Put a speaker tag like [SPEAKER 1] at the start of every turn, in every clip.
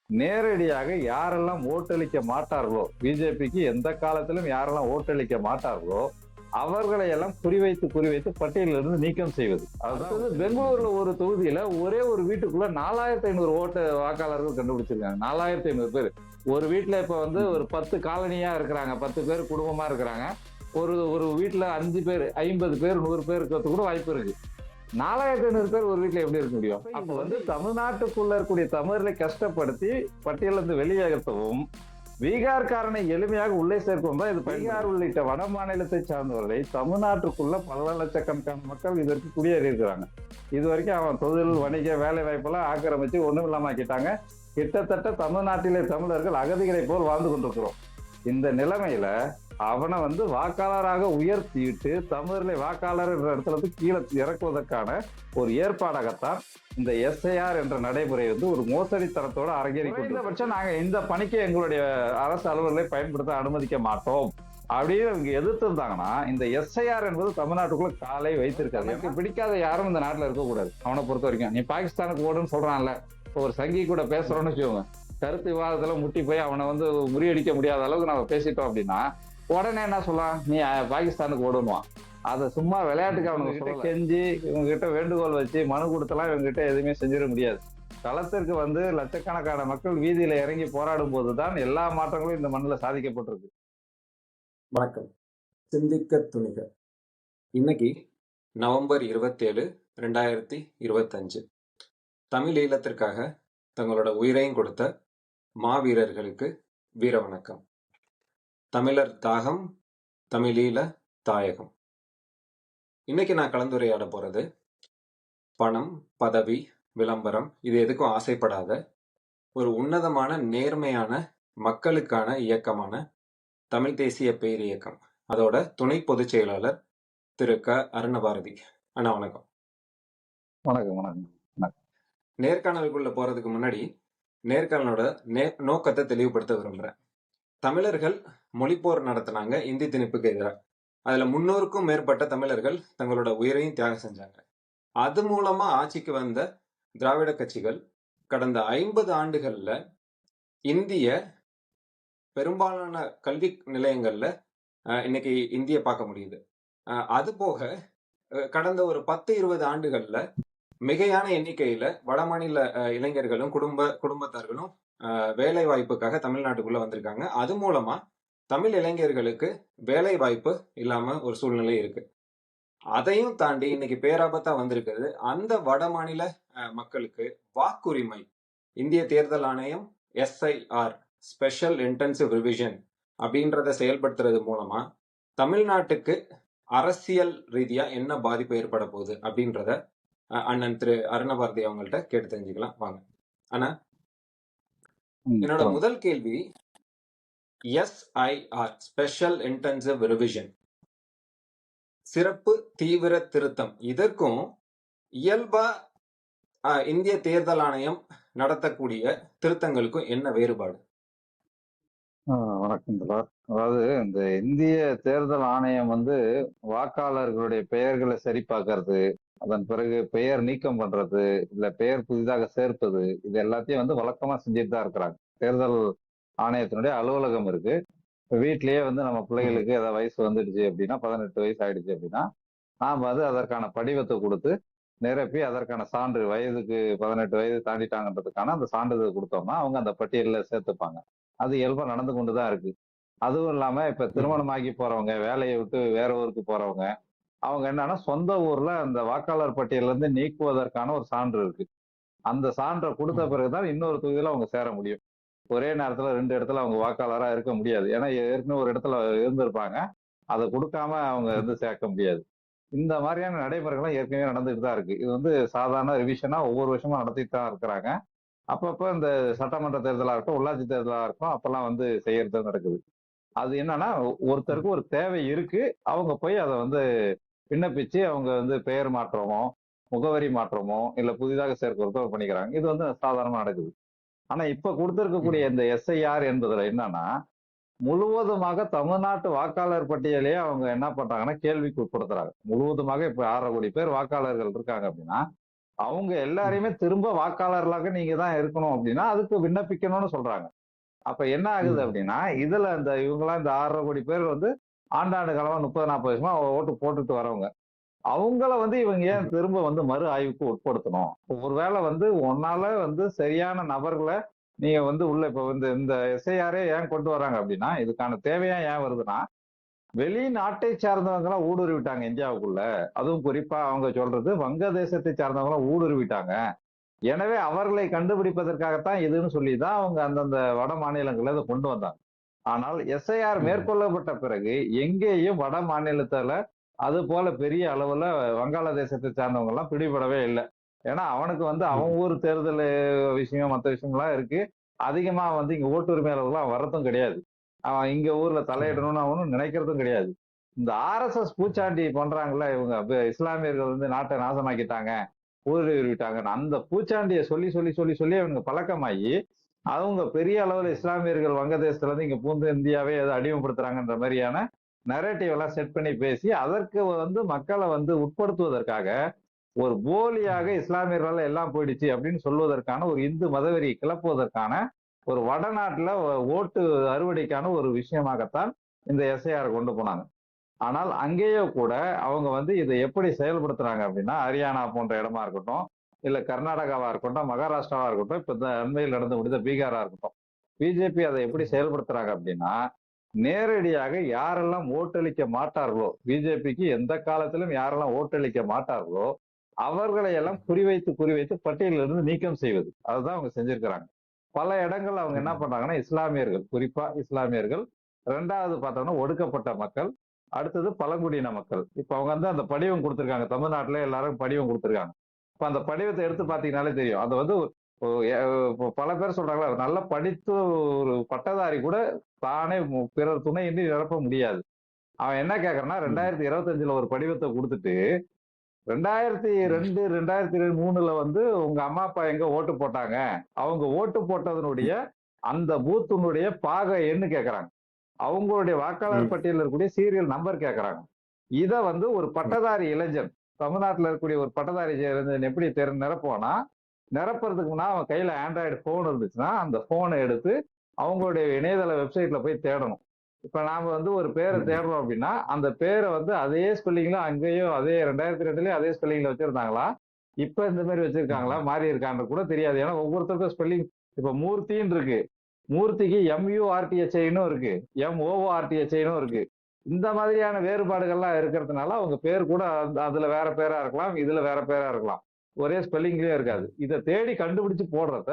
[SPEAKER 1] நேரடியாக யாரெல்லாம் ஓட்டளிக்க மாட்டார்களோ, பிஜேபிக்கு எந்த காலத்திலும் யாரெல்லாம் ஓட்டளிக்க மாட்டார்களோ அவர்களை எல்லாம் குறிவைத்து பட்டியலிருந்து நீக்கம் செய்வது. அதாவது பெங்களூர்ல ஒரு தொகுதியில ஒரே ஒரு வீட்டுக்குள்ள 4500 ஓட்டு வாக்காளர்கள் கண்டுபிடிச்சிருக்காங்க. 4500 பேர் ஒரு வீட்டுல. இப்ப வந்து ஒரு 10 காலனியா இருக்கிறாங்க, 10 பேர் குடும்பமா இருக்கிறாங்க. ஒரு ஒரு வீட்டுல 5 பேர், 50 பேர், 100 பேர் இருக்கிறது கூட வாய்ப்பு இருக்கு. 4500 பேர் ஒரு வீட்டுல எப்படி இருக்க முடியும்? அப்ப வந்து தமிழ்நாட்டுக்குள்ள இருக்கக்கூடிய தமிழர்களை கஷ்டப்படுத்தி பட்டியலிருந்து வெளியேற்றவும், பீகார்காரனை எளிமையாக உள்ளே சேர்க்கவும் தான் இது. பீகார் உள்ளிட்ட வட மாநிலத்தை சார்ந்தவர்களை தமிழ்நாட்டுக்குள்ள பல லட்சக்கணக்கான மக்கள் இதற்கு குடியேறி இருக்கிறாங்க. இது வரைக்கும் அவன் தொழில், வணிக, வேலை வாய்ப்பெல்லாம் ஆக்கிரமிச்சு ஒண்ணும் இல்லாம ஆக்கிட்டாங்க. கிட்டத்தட்ட தமிழ்நாட்டிலே தமிழர்கள் அகதிகளை போல் வாழ்ந்து கொண்டிருக்கிறோம். இந்த நிலைமையில அவனை வந்து வாக்காளராக உயர்த்திட்டு தமிழர்களை வாக்காளர் என்ற இடத்துல இருந்து கீழே இறக்குவதற்கான ஒரு ஏற்பாடாகத்தான் இந்த எஸ்ஐஆர் என்ற நடைமுறை வந்து ஒரு மோசடி தரத்தோட அரங்கேறிக்கொண்டபட்சம் நாங்க இந்த பணிக்கு எங்களுடைய அரசு அலுவலர்களை பயன்படுத்த அனுமதிக்க மாட்டோம் அப்படின்னு இவங்க எதிர்த்து இருந்தாங்கன்னா, இந்த எஸ்ஐஆர் என்பது தமிழ்நாட்டுக்குள்ள காலை வைத்திருக்காது. எனக்கு பிடிக்காத யாரும் இந்த நாட்டுல இருக்கக்கூடாது. அவனை பொறுத்த வரைக்கும் நீ பாகிஸ்தானுக்கு ஓடுன்னு சொல்றான்ல, இப்போ ஒரு சங்கி கூட பேசுறோம்னு வச்சுக்கோங்க, கருத்து விவாதத்துல முட்டி போய் அவனை வந்து முறியடிக்க முடியாத அளவுக்கு நம்ம பேசிட்டோம் அப்படின்னா உடனே என்ன சொல்லலாம், நீ பாகிஸ்தானுக்கு ஓடுவான். அதை சும்மா விளையாட்டுக்கு அவனுக்கு கெஞ்சி இவங்க கிட்ட வேண்டுகோள் வச்சு மனு கொடுத்தலாம் இவங்க கிட்ட எதுவுமே செஞ்சிட முடியாது. களத்திற்கு வந்து லட்சக்கணக்கான மக்கள் வீதியில இறங்கி போராடும் போதுதான் எல்லா மாற்றங்களும் இந்த மண்ணில் சாதிக்கப்பட்டிருக்கு.
[SPEAKER 2] வணக்கம். சிந்திக்க துணிக. இன்னைக்கு நவம்பர் 27, 2025. தமிழ் ஈழத்திற்காக தங்களோட உயிரையும் கொடுத்த மாவீரர்களுக்கு வீர வணக்கம். தமிழர் தாகம், தமிழீழ தாயகம். இன்னைக்கு நான் கலந்துரையாட போறது பணம், பதவி, விளம்பரம் இது எதுக்கும் ஆசைப்படாத ஒரு உன்னதமான நேர்மையான மக்களுக்கான இயக்கமான தமிழ் தேசிய பேரியக்கம், அதோட துணை பொதுச் செயலாளர் திரு க அருணபாரதி அண்ணா. வணக்கம்.
[SPEAKER 1] வணக்கம். வணக்கம்.
[SPEAKER 2] நேர்காணலுக்குள்ள போறதுக்கு முன்னாடி நேர்காணலோட நோக்கத்தை தெளிவுபடுத்த விரும்புறேன். தமிழர்கள் மொழிப்போர் நடத்தினாங்க இந்தி திணிப்புக்கு எதிராக. அதுல 300க்கும் மேற்பட்ட தமிழர்கள் தங்களோட உயிரையும் தியாகம் செஞ்சாங்க. அது மூலமா ஆட்சிக்கு வந்த திராவிட கட்சிகள் கடந்த 50 ஆண்டுகள்ல இந்திய பெரும்பாலான கல்வி நிலையங்கள்ல இன்னைக்கு இந்திய பார்க்க முடியுது. அது போக கடந்த ஒரு 10-20 ஆண்டுகள்ல மிகையான எண்ணிக்கையில வடமாநில இளைஞர்களும் குடும்பத்தார்களும் வேலை வாய்ப்புக்காக தமிழ்நாட்டுக்குள்ள வந்திருக்காங்க. அது மூலமா தமிழ் இளைஞர்களுக்கு வேலை வாய்ப்பு இல்லாம ஒரு சூழ்நிலை இருக்கு. அதையும் தாண்டி இன்னைக்கு பேராபத்தா வந்திருக்கிறது அந்த வடமாநில மக்களுக்கு வாக்குரிமை. இந்திய தேர்தல் ஆணையம் எஸ்ஐஆர், ஸ்பெஷல் இன்டென்சிவ் ரிவிஷன் அப்படின்றத செயல்படுத்துறது மூலமா தமிழ்நாட்டுக்கு அரசியல் ரீதியா என்ன பாதிப்பு ஏற்பட போகுது அப்படின்றத அண்ணன் திரு அருணபாரதி அவங்கள்ட்ட கேட்டு தெரிஞ்சுக்கலாம். வாங்க அண்ணா. என்னோட முதல் கேள்வி, எஸ்ஐஆர் ஸ்பெஷல் இன்டென்சிவ் ரிவிஷன், சிறப்பு தீவிர திருத்தம், இதற்கும் இயல்பா இந்திய தேர்தல் ஆணையம் நடத்தக்கூடிய திருத்தங்களுக்கும் என்ன வேறுபாடு?
[SPEAKER 1] வணக்கம். அதாவது இந்த இந்திய தேர்தல் ஆணையம் வந்து வாக்காளர்களுடைய பெயர்களை சரி பார்க்கறது, அதன் பிறகு பெயர் நீக்கம் பண்றது, இல்ல பெயர் புதிதாக சேர்ப்பது, இது எல்லாத்தையும் வந்து வழக்கமா செஞ்சுட்டு தான் இருக்கிறாங்க. தேர்தல் ஆணையத்தினுடைய அலுவலகம் இருக்கு. இப்போ வீட்லயே வந்து நம்ம பிள்ளைகளுக்கு ஏதாவது வயசு வந்துடுச்சு அப்படின்னா, 18 வயசு ஆயிடுச்சு அப்படின்னா, நாம் வந்து அதற்கான படிவத்தை கொடுத்து நிரப்பி அதற்கான சான்று, வயதுக்கு 18 வயது தாண்டிட்டாங்கன்றதுக்கான அந்த சான்றிதழ் கொடுத்தோம்னா அவங்க அந்த பட்டியலில் சேர்த்துப்பாங்க. அது இயல்பா நடந்து கொண்டுதான் இருக்கு. அதுவும் இல்லாம இப்ப திருமணமாகி போறவங்க, வேலையை விட்டு வேற ஊருக்கு போறவங்க, அவங்க என்னன்னா சொந்த ஊர்ல அந்த வாக்காளர் பட்டியல இருந்து நீக்குவதற்கான ஒரு சான்று இருக்கு. அந்த சான்றை கொடுத்த பிறகுதான் இன்னொரு தொகுதியில அவங்க சேர முடியும். ஒரே நேரத்துல 2 இடத்துல அவங்க வாக்காளரா இருக்க முடியாது. ஏன்னா ஏற்கனவே ஒரு இடத்துல இருந்திருப்பாங்க, அதை கொடுக்காம அவங்க வந்து சேர்க்க முடியாது. இந்த மாதிரியான நடைமுறைகள்லாம் ஏற்கனவே நடந்துட்டு தான் இருக்கு. இது வந்து சாதாரண ரிவிஷனா ஒவ்வொரு வருஷமா நடத்திட்டு தான் இருக்கிறாங்க. அப்பப்போ இந்த சட்டமன்ற தேர்தலா இருக்கட்டும், உள்ளாட்சி தேர்தலா இருக்கும், அப்பெல்லாம் வந்து செய்யறது நடக்குது. அது என்னன்னா, ஒருத்தருக்கு ஒரு தேவை இருக்கு, அவங்க போய் அதை வந்து விண்ணப்பிச்சு அவங்க வந்து பெயர் மாற்றமோ, முகவரி மாற்றமோ, இல்ல புதிதாக சேர்க்கிறதோ பண்ணிக்கிறாங்க. இது வந்து சாதாரணமா நடக்குது. ஆனா இப்ப கொடுத்திருக்கக்கூடிய இந்த எஸ்ஐஆர் என்பதுல என்னன்னா, முழுவதுமாக தமிழ்நாட்டு வாக்காளர் பட்டியலையே அவங்க என்ன பண்றாங்கன்னா கேள்விக்கு உட்படுத்துறாங்க. முழுவதுமாக இப்ப 6.5 கோடி பேர் வாக்காளர்கள் இருக்காங்க அப்படின்னா, அவங்க எல்லாரையுமே திரும்ப வாக்காளர்களாக நீங்க தான் இருக்கணும் அப்படின்னா அதுக்கு விண்ணப்பிக்கணும்னு சொல்றாங்க. அப்ப என்ன ஆகுது
[SPEAKER 2] ம்.
[SPEAKER 1] அப்படின்னா இதுல இந்த இவங்கெல்லாம் இந்த 6.5 கோடி பேர் வந்து ஆண்டாண்டு காலமா 30-40 வருஷமா ஓட்டு போட்டுட்டு வரவங்க. அவங்கள வந்து இவங்க ஏன்
[SPEAKER 2] ம்.
[SPEAKER 1] திரும்ப வந்து மறு ஆய்வுக்கு உட்படுத்தணும்? ஒருவேளை வந்து உன்னால வந்து சரியான நபர்களை நீங்க வந்து உள்ள இப்ப வந்து இந்த எஸ்ஐஆரே ஏன் கொண்டு வராங்க அப்படின்னா இதுக்கான தேவையா ஏன் வருதுன்னா வெளிநாட்டை சார்ந்தவங்க எல்லாம் ஊடுருவிட்டாங்க இந்தியாவுக்குள்ள. அதுவும் குறிப்பா அவங்க சொல்றது வங்கதேசத்தை சார்ந்தவங்க எல்லாம் ஊடுருவிட்டாங்க. எனவே அவர்களை கண்டுபிடிப்பதற்காகத்தான் இதுன்னு சொல்லிதான் அவங்க அந்தந்த வட மாநிலங்கள்ல இதை கொண்டு வந்தாங்க. ஆனால் எஸ்ஐஆர்
[SPEAKER 2] ம்.
[SPEAKER 1] மேற்கொள்ளப்பட்ட பிறகு எங்கேயும் வட மாநிலத்துல அது போல பெரிய அளவுல வங்காளதேசத்தை சார்ந்தவங்க எல்லாம் பிடிபடவே இல்லை. ஏன்னா அவனுக்கு வந்து அவன்
[SPEAKER 2] ம்.
[SPEAKER 1] ஊர் தேர்தல் விஷயம் மற்ற விஷயம்லாம் இருக்கு. அதிகமா வந்து இங்க ஓட்டுரிமை அளவுலாம் வரதும் கிடையாது. அவன் இங்க ஊர்ல
[SPEAKER 2] ஆமா.
[SPEAKER 1] தலையிடணும்னு அவனும் நினைக்கிறதும் கிடையாது. இந்த ஆர்எஸ்எஸ்
[SPEAKER 2] ம்.
[SPEAKER 1] பூச்சாண்டி பண்றாங்கல்ல இவங்க இஸ்லாமியர்கள் வந்து நாட்டை நாசமாக்கிட்டாங்க ஊடுருவிட்டாங்க அந்த பூச்சாண்டியை சொல்லி சொல்லி சொல்லி சொல்லி அவங்க பழக்கமாகி அவங்க பெரிய அளவுல
[SPEAKER 2] ம்.
[SPEAKER 1] இஸ்லாமியர்கள் வங்கதேசத்துல இருந்து இங்க பூந்து இந்தியாவே ஏதோ அடிமைப்படுத்துறாங்கன்ற மாதிரியான நரேட்டிவ் எல்லாம் செட் பண்ணி பேசி அதற்கு வந்து மக்களை வந்து உட்படுத்துவதற்காக ஒரு போலியாக
[SPEAKER 2] ம்.
[SPEAKER 1] இஸ்லாமியர்கள் எல்லாம் போயிடுச்சு அப்படின்னு சொல்வதற்கான ஒரு இந்து மதவெறி கிளப்புவதற்கான ஒரு வடநாட்டுல ஓட்டு அறுவடைக்கான ஒரு விஷயமாகத்தான் இந்த எஸ்ஐஆர் கொண்டு போனாங்க. ஆனால் அங்கேயோ கூட அவங்க வந்து இதை எப்படி செயல்படுத்துறாங்க அப்படின்னா ஹரியானா போன்ற இடமா இருக்கட்டும் இல்ல கர்நாடகாவா இருக்கட்டும் மகாராஷ்டிராவா இருக்கட்டும் இப்ப இந்த அண்மையில் நடந்து முடிந்த பீகாரா இருக்கட்டும் பிஜேபி அதை எப்படி
[SPEAKER 2] ம்.
[SPEAKER 1] செயல்படுத்துறாங்க அப்படின்னா நேரடியாக யாரெல்லாம் ஓட்டளிக்க மாட்டார்களோ பிஜேபிக்கு எந்த காலத்திலும் யாரெல்லாம் ஓட்டளிக்க மாட்டார்களோ அவர்களை எல்லாம் குறிவைத்து குறிவைத்து பட்டியலில் இருந்து நீக்கம் செய்வது அதுதான் அவங்க செஞ்சிருக்கிறாங்க. பல இடங்கள் அவங்க என்ன
[SPEAKER 2] ம்.
[SPEAKER 1] பண்றாங்கன்னா இஸ்லாமியர்கள் குறிப்பா இஸ்லாமியர்கள், ரெண்டாவது பார்த்தோம்னா ஒடுக்கப்பட்ட மக்கள், அடுத்தது பழங்குடியின மக்கள். இப்ப அவங்க வந்து அந்த படிவம் கொடுத்திருக்காங்க. தமிழ்நாட்டுல எல்லாரும் படிவம் கொடுத்திருக்காங்க. இப்ப அந்த படிவத்தை எடுத்து
[SPEAKER 2] ம்.
[SPEAKER 1] பாத்தீங்கன்னாலே தெரியும். அது வந்து பல பேர் சொல்றாங்களா நல்லா படித்து ஒரு பட்டதாரி கூட தானே பிறர் துணையின்றி நிரப்ப முடியாது. அவன் என்ன கேட்கறான்னா
[SPEAKER 2] ம்.
[SPEAKER 1] 2025 ஒரு படிவத்தை கொடுத்துட்டு 2002 2003 வந்து உங்க அம்மா அப்பா எங்க ஓட்டு போட்டாங்க அவங்க ஓட்டு போட்டதனுடைய அந்த பூத்தினுடைய பாக எண்ணு கேட்கறாங்க. அவங்களுடைய வாக்காளர்
[SPEAKER 2] ம்.
[SPEAKER 1] பட்டியலில் இருக்கக்கூடிய சீரியல் நம்பர் கேட்கறாங்க. இத வந்து ஒரு
[SPEAKER 2] ம்.
[SPEAKER 1] பட்டதாரி இளைஞன் தமிழ்நாட்டில் இருக்கக்கூடிய ஒரு பட்டதாரி இளைஞன் எப்படி நிரப்புவானா நிரப்புறதுக்கு முன்னா அவன் கையில ஆண்ட்ராய்டு போன் இருந்துச்சுன்னா அந்த போனை எடுத்து அவங்களுடைய இணையதள வெப்சைட்ல போய் தேடணும். இப்ப நாம வந்து ஒரு பேரை
[SPEAKER 2] ம்.
[SPEAKER 1] தேடுறோம் அப்படின்னா அந்த பேரை வந்து அதே ஸ்பெல்லிங்ல அங்கேயும் அதே 2002லயும் அதே ஸ்பெல்லிங்ல வச்சிருந்தாங்களா இப்ப இந்த மாதிரி வச்சிருக்காங்களா
[SPEAKER 2] ம்.
[SPEAKER 1] மாறி இருக்கான்னு கூட தெரியாது. ஏன்னா ஒவ்வொருத்தருக்கும் ஸ்பெல்லிங் இப்ப மூர்த்தின்னு இருக்கு. மூர்த்திக்கு MURTHIன்னு இருக்கு, MOORTHIன்னு இருக்கு. இந்த மாதிரியான வேறுபாடுகள்லாம் இருக்கிறதுனால அவங்க பேர் கூட அதுல வேற பேரா இருக்கலாம், இதுல வேற பேரா இருக்கலாம். ஒரே ஸ்பெல்லிங்லயே இருக்காது.
[SPEAKER 2] ம்.
[SPEAKER 1] இதை தேடி கண்டுபிடிச்சு போடுறத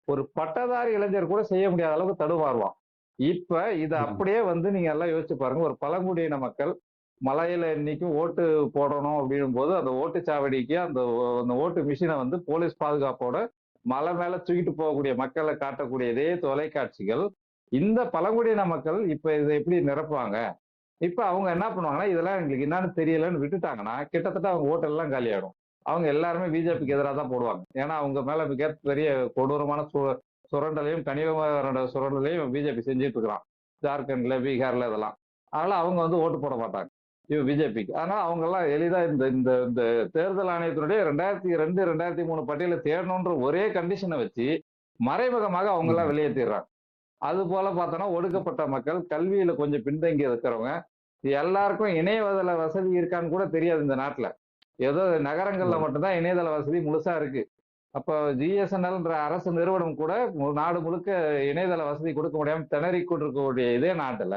[SPEAKER 1] ஒரு பட்டதாரி இளைஞர் கூட செய்ய முடியாத அளவுக்கு தடுமாறுவான். இப்ப இத
[SPEAKER 2] ம்.
[SPEAKER 1] அப்படியே வந்து நீங்க எல்லாம் யோசிச்சு பாருங்க. ஒரு பழங்குடியின மக்கள் மலையில இன்னைக்கும் ஓட்டு போடணும் அப்படின்னும் போது அந்த ஓட்டுச்சாவடிக்கு அந்த ஓட்டு மிஷினை வந்து போலீஸ் பாதுகாப்போட மலை மேல தூக்கிட்டு போகக்கூடிய மக்களை காட்டக்கூடிய இதே தொலைக்காட்சிகள் இந்த பழங்குடியின மக்கள் இப்ப இதை எப்படி நிரப்புவாங்க? இப்ப அவங்க என்ன பண்ணுவாங்கன்னா இதெல்லாம் எங்களுக்கு என்னன்னு தெரியலன்னு விட்டுட்டாங்கன்னா கிட்டத்தட்ட அவங்க ஓட்டெல்லாம் காலியாயிடும். அவங்க எல்லாருமே பிஜேபிக்கு
[SPEAKER 2] ம்.
[SPEAKER 1] எதிராக தான் போடுவாங்க. ஏன்னா அவங்க மேல மிகப்பெரிய கொடூரமான சுரண்டலையும் கனிம சுரண்டலையும் பிஜேபி செஞ்சுட்டு இருக்கிறான். ஜார்க்கண்ட்ல பீகார்ல இதெல்லாம். அதனால அவங்க வந்து ஓட்டு போட மாட்டாங்க பிஜேபிக்கு. அதனால அவங்க எல்லாம் எளிதா இந்த இந்த இந்த தேர்தல் ஆணையத்தினுடைய 2002 2003 பட்டியலை தேடணுன்ற ஒரே கண்டிஷனை வச்சு மறைமுகமாக அவங்க எல்லாம்
[SPEAKER 2] ம்.
[SPEAKER 1] வெளியேற்றிடுறாங்க. அது போல பார்த்தோம்னா ஒடுக்கப்பட்ட மக்கள் கல்வியில கொஞ்சம் பின்தங்கி இருக்கிறவங்க எல்லாருக்கும் இணையதள வசதி இருக்கான்னு கூட தெரியாது இந்த நாட்டுல. ஏதோ நகரங்கள்ல
[SPEAKER 2] ம்.
[SPEAKER 1] மட்டும்தான் இணையதள வசதி முழுசா இருக்கு. அப்ப ஜிஎஸ்என்எல்ன்ற அரசு நிறுவனம் கூட நாடு முழுக்க இணையதள வசதி கொடுக்க முடியாம திணறிக் கொண்டிருக்கக்கூடிய இதே நாட்டுல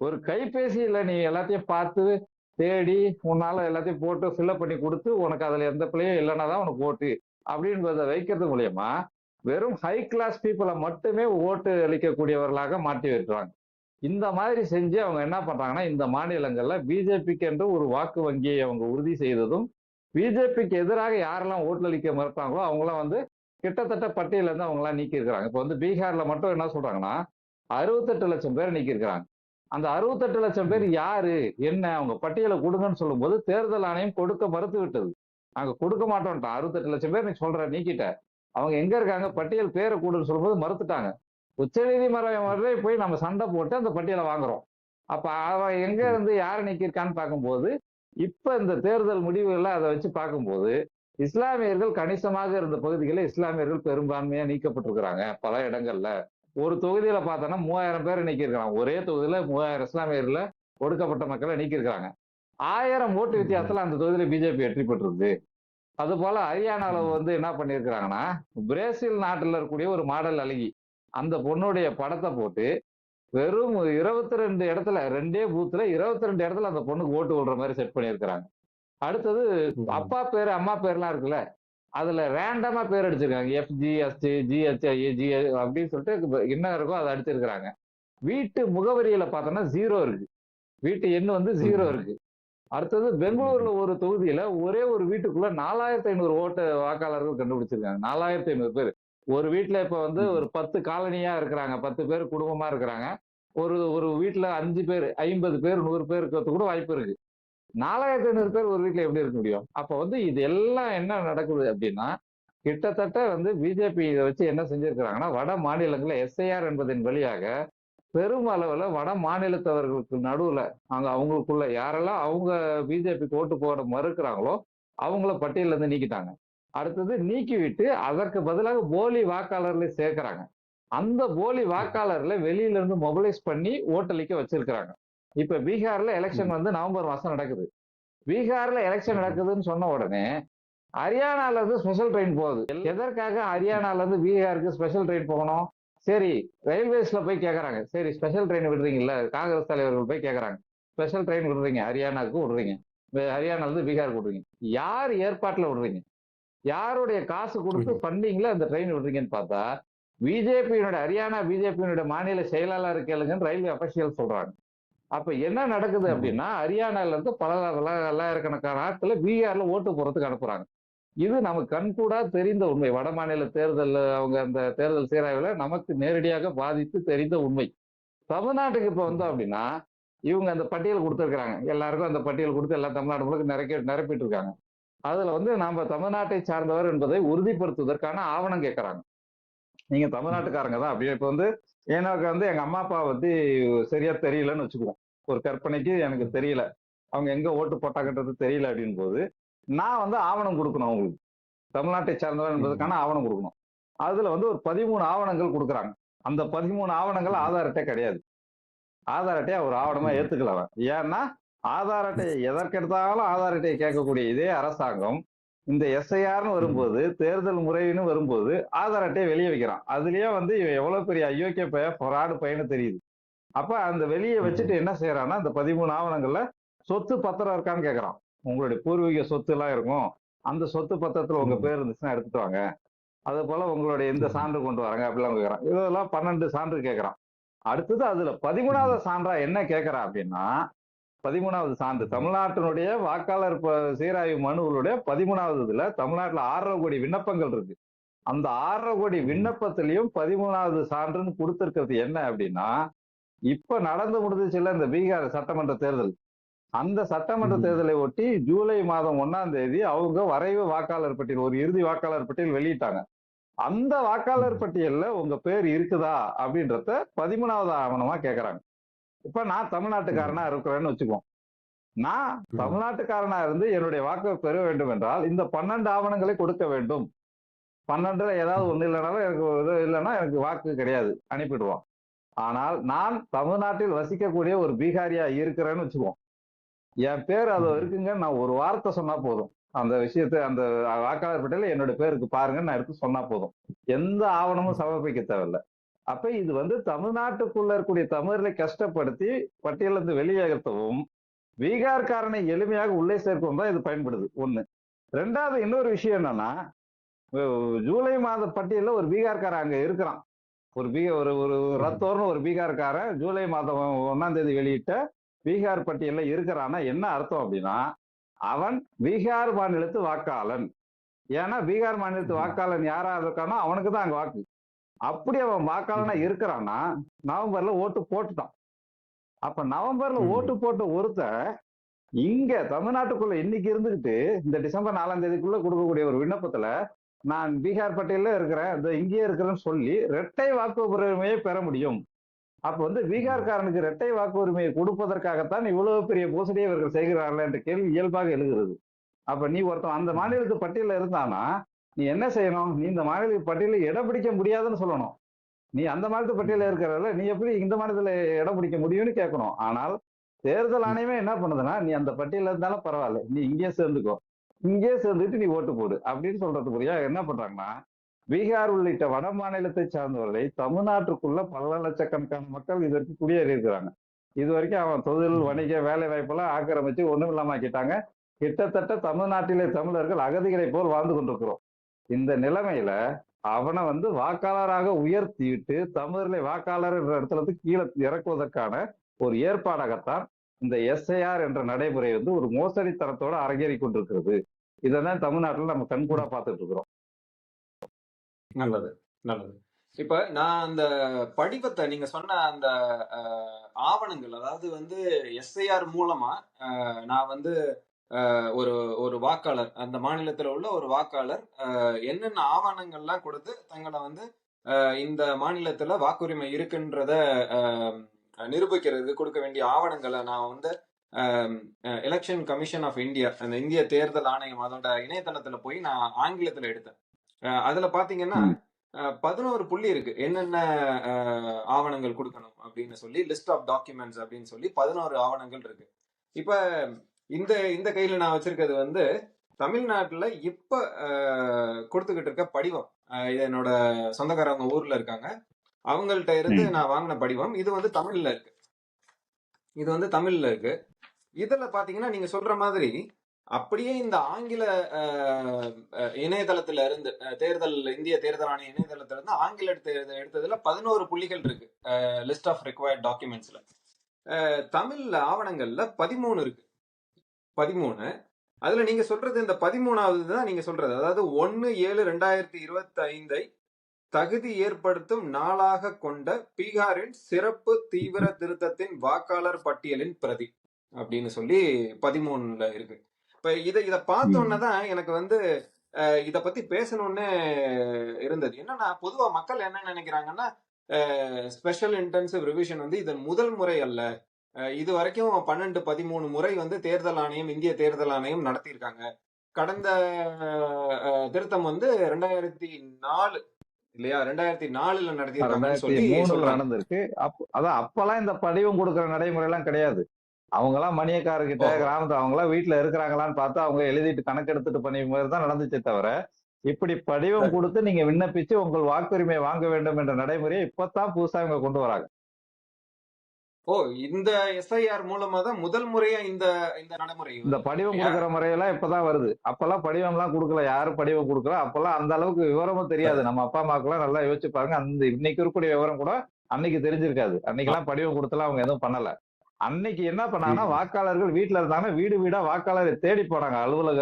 [SPEAKER 1] ஒரு கைபேசியில நீ எல்லாத்தையும் பார்த்து தேடி உன்னால எல்லாத்தையும் போட்டு ஃபில்அப் பண்ணி கொடுத்து உனக்கு அதுல எந்த பிள்ளையும் இல்லைன்னா தான் உனக்கு ஓட்டு அப்படின்றத வைக்கிறது மூலியமா வெறும் ஹை கிளாஸ் பீப்புளை மட்டுமே ஓட்டு அளிக்கக்கூடியவர்களாக மாற்றி வைக்கிறாங்க. இந்த மாதிரி செஞ்சு அவங்க என்ன பண்றாங்கன்னா இந்த மாநிலங்கள்ல பிஜேபிக்கு என்று ஒரு வாக்கு வங்கியை அவங்க உறுதி செய்ததும் பிஜேபிக்கு எதிராக யாரெல்லாம் ஓட்டு அளிக்க மறுத்தாங்களோ அவங்களாம் வந்து கிட்டத்தட்ட பட்டியல இருந்து அவங்க எல்லாம் நீக்கி இருக்கிறாங்க. இப்ப வந்து பீகார்ல மட்டும் என்ன சொல்றாங்கன்னா 68 லட்சம் பேர் நீக்கி இருக்கிறாங்க. அந்த 68 லட்சம் பேர்
[SPEAKER 2] ம்.
[SPEAKER 1] யாரு என்ன அவங்க பட்டியலை கொடுங்கன்னு சொல்லும் போது தேர்தல் ஆணையம் கொடுக்க மறுத்து விட்டது. நாங்க கொடுக்க மாட்டோம்ட்டான். 68 லட்சம் பேர் நீ சொல்ற நீக்கிட்ட அவங்க எங்க இருக்காங்க பட்டியல் பேரை கூடுன்னு சொல்லும்போது மறுத்துட்டாங்க. உச்ச நீதிமன்றம் வரை போய் நம்ம சண்டை போட்டு அந்த பட்டியலை வாங்குறோம். அப்ப அவன் எங்க
[SPEAKER 2] ம்.
[SPEAKER 1] இருந்து யாரை நீக்கியிருக்கான்னு பார்க்கும்போது இப்ப இந்த தேர்தல் முடிவுகள்ல அதை வச்சு பார்க்கும்போது இஸ்லாமியர்கள் கணிசமாக இருந்த பகுதிகளில் இஸ்லாமியர்கள் பெரும்பான்மையா நீக்கப்பட்டிருக்கிறாங்க பல இடங்கள்ல. ஒரு தொகுதியில பார்த்தோன்னா 3000 பேரை நீக்கியிருக்கிறாங்க. ஒரே தொகுதியில 3000 இஸ்லாமியர்ல ஒடுக்கப்பட்ட மக்களை நீக்கியிருக்கிறாங்க. 1000 ஓட்டு வித்தியாசத்துல அந்த தொகுதியில பிஜேபி வெற்றி பெற்றிருக்கு. அது போல ஹரியானால வந்து என்ன பண்ணியிருக்கிறாங்கன்னா, பிரேசில் நாட்டுல இருக்கக்கூடிய ஒரு மாடல் அழகி அந்த பொண்ணுடைய படத்தை போட்டு வெறும் 22 இடத்துல 2 பூத்துல 22 இடத்துல அந்த பொண்ணுக்கு ஓட்டு விடுற மாதிரி செட் பண்ணியிருக்கிறாங்க. அடுத்தது அப்பா பேரு அம்மா பேர்லாம் இருக்குல்ல, அதுல ரேண்டமா பேர் அடிச்சிருக்காங்க. FGST, GHI, G அப்படின்னு சொல்லிட்டு என்ன இருக்கோ அதை அடிச்சிருக்கிறாங்க. வீட்டு முகவரியில பார்த்தோம்னா 0 இருக்கு. வீட்டு எண் வந்து 0 இருக்கு. அடுத்தது பெங்களூர்ல ஒரு தொகுதியில ஒரே ஒரு வீட்டுக்குள்ள 4500 ஓட்டு வாக்காளர்கள் கண்டுபிடிச்சிருக்காங்க. 4500 பேர். ஒரு வீட்டுல இப்ப வந்து ஒரு 10 காலனியா இருக்கிறாங்க. 10 பேர் குடும்பமா இருக்கிறாங்க. ஒரு ஒரு வீட்டுல 5 பேர், 50 பேர், 100 பேர் இருக்கிறது கூட வாய்ப்பு இருக்கு. 4500 பேர் ஒரு வீட்டுல எப்படி இருக்க முடியும்? அப்ப வந்து இது எல்லாம் என்ன நடக்குது அப்படின்னா, கிட்டத்தட்ட வந்து பிஜேபி இதை வச்சு என்ன செஞ்சிருக்கிறாங்கன்னா, வட மாநிலங்கள்ல எஸ்ஐஆர் என்பதன் வழியாக பெரும் அளவுல வட மாநிலத்தவர்களுக்கு நடுவுல அவங்களுக்குள்ள யாரெல்லாம் அவங்க பிஜேபிக்கு ஓட்டு போட மறுக்கிறாங்களோ அவங்கள பட்டியல இருந்து நீக்கிட்டாங்க. அடுத்தது நீக்கிவிட்டு அதற்கு பதிலாக போலி வாக்காளர்களை சேர்க்கிறாங்க. அந்த போலி வாக்காளர்களை வெளியில இருந்து மொபிலைஸ் பண்ணி ஓட்டளிக்க வச்சிருக்கிறாங்க. இப்ப பீகார்ல எலெக்ஷன் வந்து நவம்பர் மாசம் நடக்குது. பீகார்ல எலெக்ஷன் நடக்குதுன்னு சொன்ன உடனே ஹரியானால இருந்து ஸ்பெஷல் ட்ரெயின் போகுது. எதற்காக ஹரியானால இருந்து பீகாருக்கு ஸ்பெஷல் ட்ரெயின் போகணும்? சரி, ரயில்வேஸ்ல போய் கேக்குறாங்க. சரி, ஸ்பெஷல் ட்ரெயின் விடுறீங்கல்ல, காங்கிரஸ் தலைவர்கள் போய் கேக்குறாங்க. ஸ்பெஷல் ட்ரெயின் விடுறீங்க, ஹரியானாவுக்கு விடுறீங்க, ஹரியானால இருந்து பீகாருக்கு விடுறீங்க. யார் ஏற்பாட்டுல விடுறீங்க? யாருடைய காசு கொடுத்து ஃபண்டிங்ல அந்த ட்ரெயின் விடுறீங்கன்னு பார்த்தா, பிஜேபியினுடைய ஹரியானா பிஜேபியினுடைய மாநில செயலாளர் கேளுங்கன்னு ரயில்வே அபிஷியல் சொல்றாங்க. அப்ப என்ன நடக்குது அப்படின்னா, ஹரியானால இருந்து பல பல்லாயிரக்கணக்கான ஆட்களை பீகார்ல ஓட்டு போறதுக்கு அனுப்புறாங்க. இது நமக்கு கண்கூடா தெரிந்த உண்மை. வட மாநில தேர்தல் அவங்க அந்த தேர்தல் சீராய்வுல நமக்கு நேரடியாக பாதித்து தெரிந்த உண்மை. தமிழ்நாட்டுக்கு இப்ப வந்தோம் அப்படின்னா, இவங்க அந்த பட்டியல் கொடுத்திருக்கிறாங்க. எல்லாருக்கும் அந்த பட்டியல் கொடுத்து எல்லாம் தமிழ்நாடு முழுக்க நிரப்பிட்டு இருக்காங்க. அதுல வந்து நாம தமிழ்நாட்டை சார்ந்தவர் என்பதை உறுதிப்படுத்துவதற்கான ஆவணம் கேட்கறாங்க. நீங்க தமிழ்நாட்டுக்காரங்க தான் அப்படியே. இப்ப வந்து எனக்கு வந்து எங்க அம்மா அப்பா வந்து சரியா தெரியலன்னு வச்சுக்குவோம். ஒரு கற்பனைக்கு எனக்கு தெரியல, அவங்க எங்க ஓட்டு போட்டாங்கன்றது தெரியல அப்படின் போது நான் வந்து ஆவணம் கொடுக்கணும் அவங்களுக்கு. தமிழ்நாட்டை சார்ந்தவர் என்பதற்கான ஆவணம் கொடுக்கணும். அதுல வந்து ஒரு 13 ஆவணங்கள் கொடுக்குறாங்க. அந்த 13 ஆவணங்கள் ஆதார் அட்டை கிடையாது. ஆதார் அட்டையை ஒரு ஆவணமா ஏத்துக்கலாம். ஏன்னா ஆதார் அட்டை எதற்கெடுத்தாலும் ஆதார் அட்டையை கேட்கக்கூடிய இதே அரசாங்கம் இந்த எஸ்ஐஆர்னு வரும்போது, தேர்தல் முறைன்னு வரும்போது ஆதார் அட்டையை வெளியே வைக்கிறான். அதுலயே வந்து இவன் எவ்வளவு பெரிய அயோக்கிய ஃப்ராடு பையனு தெரியுது. அப்ப அந்த வெளியே வச்சுட்டு என்ன செய்யறான்னா, இந்த 13 ஆவணங்கள்ல சொத்து பத்திரம் இருக்கான்னு கேட்கறான். உங்களுடைய பூர்வீக சொத்து எல்லாம் இருக்கும், அந்த சொத்து பத்திரத்துல உங்க பேர் இருந்துச்சுன்னா எடுத்துட்டு வாங்க. அதே போல உங்களுடைய எந்த சான்று கொண்டு வராங்க அப்படிலாம் கேட்கறான். இதெல்லாம் 12 சான்று கேட்கறான். அடுத்தது அதுல 13வது சான்றா என்ன கேட்கறான் அப்படின்னா, 13வது சான்று தமிழ்நாட்டினுடைய வாக்காளர் சீராய்வு மனுவுடைய 13வது இதுல தமிழ்நாட்டுல 6.5 கோடி விண்ணப்பங்கள் இருக்கு. அந்த 6.5 கோடி விண்ணப்பத்திலையும் 13வது சான்றுன்னு கொடுத்திருக்கிறது என்ன அப்படின்னா, இப்ப நடந்து முடிஞ்சுச்சுல இந்த பீகார் சட்டமன்ற தேர்தல், அந்த சட்டமன்ற தேர்தலை ஒட்டி ஜூலை மாதம் 1ஆம் தேதி அவங்க வரைவு வாக்காளர் பட்டியல், ஒரு இறுதி வாக்காளர் பட்டியல் வெளியிட்டாங்க. அந்த வாக்காளர் பட்டியல்ல உங்க பேர் இருக்குதா அப்படின்றத 13வது ஆவணமா கேட்கறாங்க. இப்ப நான் தமிழ்நாட்டுக்காரனா இருக்கிறேன்னு வச்சுக்குவோம். நான் தமிழ்நாட்டுக்காரனா இருந்து என்னுடைய வாக்கு பெற வேண்டும் என்றால் இந்த 12 ஆவணங்களை கொடுக்க வேண்டும். 12ல ஏதாவது ஒண்ணு இல்லைனாலும் எனக்கு இல்லைன்னா எனக்கு வாக்கு கிடையாது, அனுப்பிடுவோம். ஆனால் நான் தமிழ்நாட்டில் வசிக்கக்கூடிய ஒரு பீகாரியா இருக்கிறேன்னு வச்சுக்குவோம். என் பேர் அது இருக்குங்க, நான் ஒரு வார்த்தை சொன்னா போதும், அந்த விஷயத்தை அந்த வாக்காளர் பட்டியல என்னோட பேருக்கு பாருங்க நான் எடுத்து சொன்னா போதும், எந்த ஆவணமும் சமர்ப்பிக்க தேவையில்லை. அப்ப இது வந்து தமிழ்நாட்டுக்குள்ள இருக்கக்கூடிய தமிழர்களை கஷ்டப்படுத்தி பட்டியலிருந்து வெளியேற்றவும் பீகார்காரனை எளிமையாக உள்ளே சேர்க்கவும் தான் இது பயன்படுது. ஒண்ணு. ரெண்டாவது இன்னொரு விஷயம் என்னன்னா, ஜூலை மாத பட்டியல ஒரு பீகார்காரன் அங்க இருக்கிறான். ஒரு ஒரு ரத்தோர்னு ஒரு பீகார்காரன் ஜூலை மாதம் 1ஆம் தேதி வெளியிட்ட பீகார் பட்டியல்ல இருக்கிறான்னா என்ன அர்த்தம் அப்படின்னா, அவன் பீகார் மாநிலத்து வாக்காளன். ஏன்னா பீகார் மாநிலத்து வாக்காளன் யாரா இருக்கானோ அவனுக்கு தான் அங்க வாக்கு. அப்படி அவன் வாக்காளனா இருக்கிறான்னா நவம்பர்ல ஓட்டு போட்டுட்டான். அப்ப நவம்பர்ல ஓட்டு போட்ட ஒருத்தன் இங்க தமிழ்நாட்டுக்குள்ள இன்னைக்கு இருந்துகிட்டு இந்த டிசம்பர் 4ஆம் தேதிக்குள்ள கொடுக்கக்கூடிய ஒரு விண்ணப்பத்துல நான் பீகார் பட்டியல இருக்கிறேன், இங்கேயே இருக்கிறேன்னு சொல்லி இரட்டை வாக்கு உரிமையை பெற முடியும். அப்ப வந்து பீகார்காரனுக்கு இரட்டை வாக்கு உரிமையை கொடுப்பதற்காகத்தான் இவ்வளவு பெரிய மோசடியை இவர்கள் செய்கிறார்கள் என்ற கேள்வி இயல்பாக எழுகிறது. அப்ப நீ ஒருத்தன் அந்த மாநிலத்து பட்டியல இருந்தானா நீ என்ன செய்யணும்? நீ இந்த மாநில பட்டியலில் இடம் பிடிக்க முடியாதுன்னு சொல்லணும். நீ அந்த மாநிலத்து பட்டியல இருக்கிறதுல நீ எப்படி இந்த மாநிலத்துல இடம் பிடிக்க முடியும்னு கேட்கணும். ஆனால் தேர்தல் ஆணையமே என்ன பண்ணுதுன்னா, நீ அந்த பட்டியல இருந்தாலும் பரவாயில்ல, நீ இங்கே சேர்ந்துக்கோ, இங்கே சேர்ந்துட்டு நீ ஓட்டு போடு அப்படின்னு சொல்றதுக்குரிய என்ன பண்றாங்கன்னா, பீகார் உள்ளிட்ட வட மாநிலத்தை சார்ந்தவர்களை தமிழ்நாட்டுக்குள்ள பல லட்சக்கணக்கான மக்கள் இதற்கு குடியேறி இருக்கிறாங்க. இது வரைக்கும் அவன் தொழில், வணிக, வேலை வாய்ப்பெல்லாம் ஆக்கிரமிச்சு ஒண்ணும் இல்லாம ஆக்கிட்டாங்க. கிட்டத்தட்ட தமிழ்நாட்டிலே தமிழர்கள் அகதிகளை போல் வாழ்ந்து கொண்டிருக்கிறோம். இந்த நிலைமையில அவனை வந்து வாக்காளராக உயர்த்திவிட்டு தமிழர்களை வாக்காளர் என்ற இடத்துல இருந்து கீழே இறக்குவதற்கான ஒரு ஏற்பாடாகத்தான் இந்த எஸ்ஐஆர் என்ற நடைமுறை வந்து ஒரு மோசடித்தனத்தோட அரங்கேறி கொண்டிருக்கிறது. இதைதான் தமிழ்நாட்டில் நம்ம கண்கூடா பார்த்துட்டு இருக்கிறோம்.
[SPEAKER 2] நல்லது, நல்லது. இப்ப நான் அந்த படிவத்தை நீங்க சொன்ன அந்த ஆவணங்கள், அதாவது வந்து எஸ்ஐஆர் மூலமா நான் வந்து ஒரு ஒரு வாக்காளர், அந்த மாநிலத்துல உள்ள ஒரு வாக்காளர் என்னென்ன ஆவணங்கள்லாம் கொடுத்து தங்களை வந்து இந்த மாநிலத்துல வாக்குரிமை இருக்குன்றத நிரூபிக்கிறதுக்கு கொடுக்க வேண்டிய ஆவணங்களை நான் வந்து எலெக்ஷன் கமிஷன் ஆஃப் இந்தியா, அந்த இந்திய தேர்தல் ஆணையம் அதோட இணையதளத்துல போய் நான் ஆங்கிலத்துல எடுத்தேன். அதுல பாத்தீங்கன்னா 11 புள்ளி இருக்கு, என்னென்ன ஆவணங்கள் கொடுக்கணும் அப்படின்னு சொல்லி, லிஸ்ட் ஆஃப் டாக்குமெண்ட்ஸ் அப்படின்னு சொல்லி 11 ஆவணங்கள் இருக்கு. இப்ப இந்த இந்த கையில நான் வச்சிருக்கிறது வந்து தமிழ்நாட்டுல இப்ப கொடுத்துக்கிட்டு இருக்க படிவம். இது என்னோட சொந்தக்காரவங்க ஊர்ல இருக்காங்க, அவங்கள்ட்ட இருந்து நான் வாங்கின படிவம். இது வந்து தமிழ்ல இருக்கு, இது வந்து தமிழ்ல இருக்கு. இதுல பாத்தீங்கன்னா நீங்க சொல்ற மாதிரி அப்படியே இந்த ஆங்கில இணையதளத்துல இருந்து இந்திய தேர்தல் ஆணைய இணையதளத்துல இருந்து ஆங்கில எடுத்ததுல 11 புள்ளிகள் இருக்கு லிஸ்ட் ஆஃப் ரிக்வயர்ட் டாக்குமெண்ட்ஸ்ல. தமிழ்ல ஆவணங்கள்ல 13 இருக்கு, 13. அதுல நீங்க சொல்றது இந்த 13வது தான் நீங்க சொல்றது, அதாவது 1/7/2025 தகுதி ஏற்படுத்தும் நாளாக கொண்ட பீகாரின் சிறப்பு தீவிர திருத்தத்தின் வாக்காளர் பட்டியலின் பிரதி அப்படின்னு சொல்லி 13ல இருக்கு. இப்ப இத பார்த்தோன்னே தான் எனக்கு வந்து இத பத்தி பேசணும்னு இருந்தது. என்னன்னா, பொதுவா மக்கள் என்ன நினைக்கிறாங்கன்னா, ஸ்பெஷல் இன்டென்சிவ் ரிவிஷன் வந்து இதன் முதல் முறை அல்ல. இது வரைக்கும் 12-13 முறை வந்து தேர்தல் ஆணையம், இந்திய தேர்தல் ஆணையம் நடத்தியிருக்காங்க. கடந்த திருத்தம் வந்து 2004 இல்லையா, 2004ல நடத்தியிருக்காங்கன்னு சொல்லி
[SPEAKER 1] 2003ல நடந்திருக்கு. அதான் அப்பெல்லாம் இந்த படிவம் கொடுக்கிற நடைமுறை எல்லாம் கிடையாது. அவங்க எல்லாம் மணியக்காரர்கிட்ட கிராமத்துல அவங்க எல்லாம் வீட்டுல இருக்கிறாங்களான்னு பார்த்து அவங்க எழுதிட்டு கணக்கெடுத்துட்டு பண்ணி மாதிரி தான் நடந்துச்சே தவிர, இப்படி படிவம் கொடுத்து நீங்க விண்ணப்பிச்சு உங்கள் வாக்குரிமை வாங்க வேண்டும் என்ற நடைமுறையை இப்பதான் புதுசா இவங்க கொண்டு வராங்க.
[SPEAKER 2] இந்த எஸ்ஐஆர் மூலமா தான் முதல் முறையா இந்த நடைமுறை,
[SPEAKER 1] இந்த படிவம் கொடுக்கிற முறையெல்லாம் இப்பதான் வருது. அப்பெல்லாம் படிவம் எல்லாம் கொடுக்கல, யாரும் படிவம் கொடுக்கல. அப்பெல்லாம் அந்த அளவுக்கு விவரமும் தெரியாது. நம்ம அப்பா அம்மாக்கெல்லாம் நல்லா யோசிச்சு பாருங்க, அந்த இன்னைக்கு இருக்கக்கூடிய விவரம் கூட அன்னைக்கு தெரிஞ்சிருக்காது. அன்னைக்கு எல்லாம் படிவம் கொடுத்தலாம் அவங்க எதுவும் பண்ணல. அன்னைக்கு என்ன பண்ணாங்கன்னா, வாக்காளர்கள் வீட்டுல இருந்தாங்க, வீடு வீடா வாக்காளரை தேடி போனாங்க. அலுவலக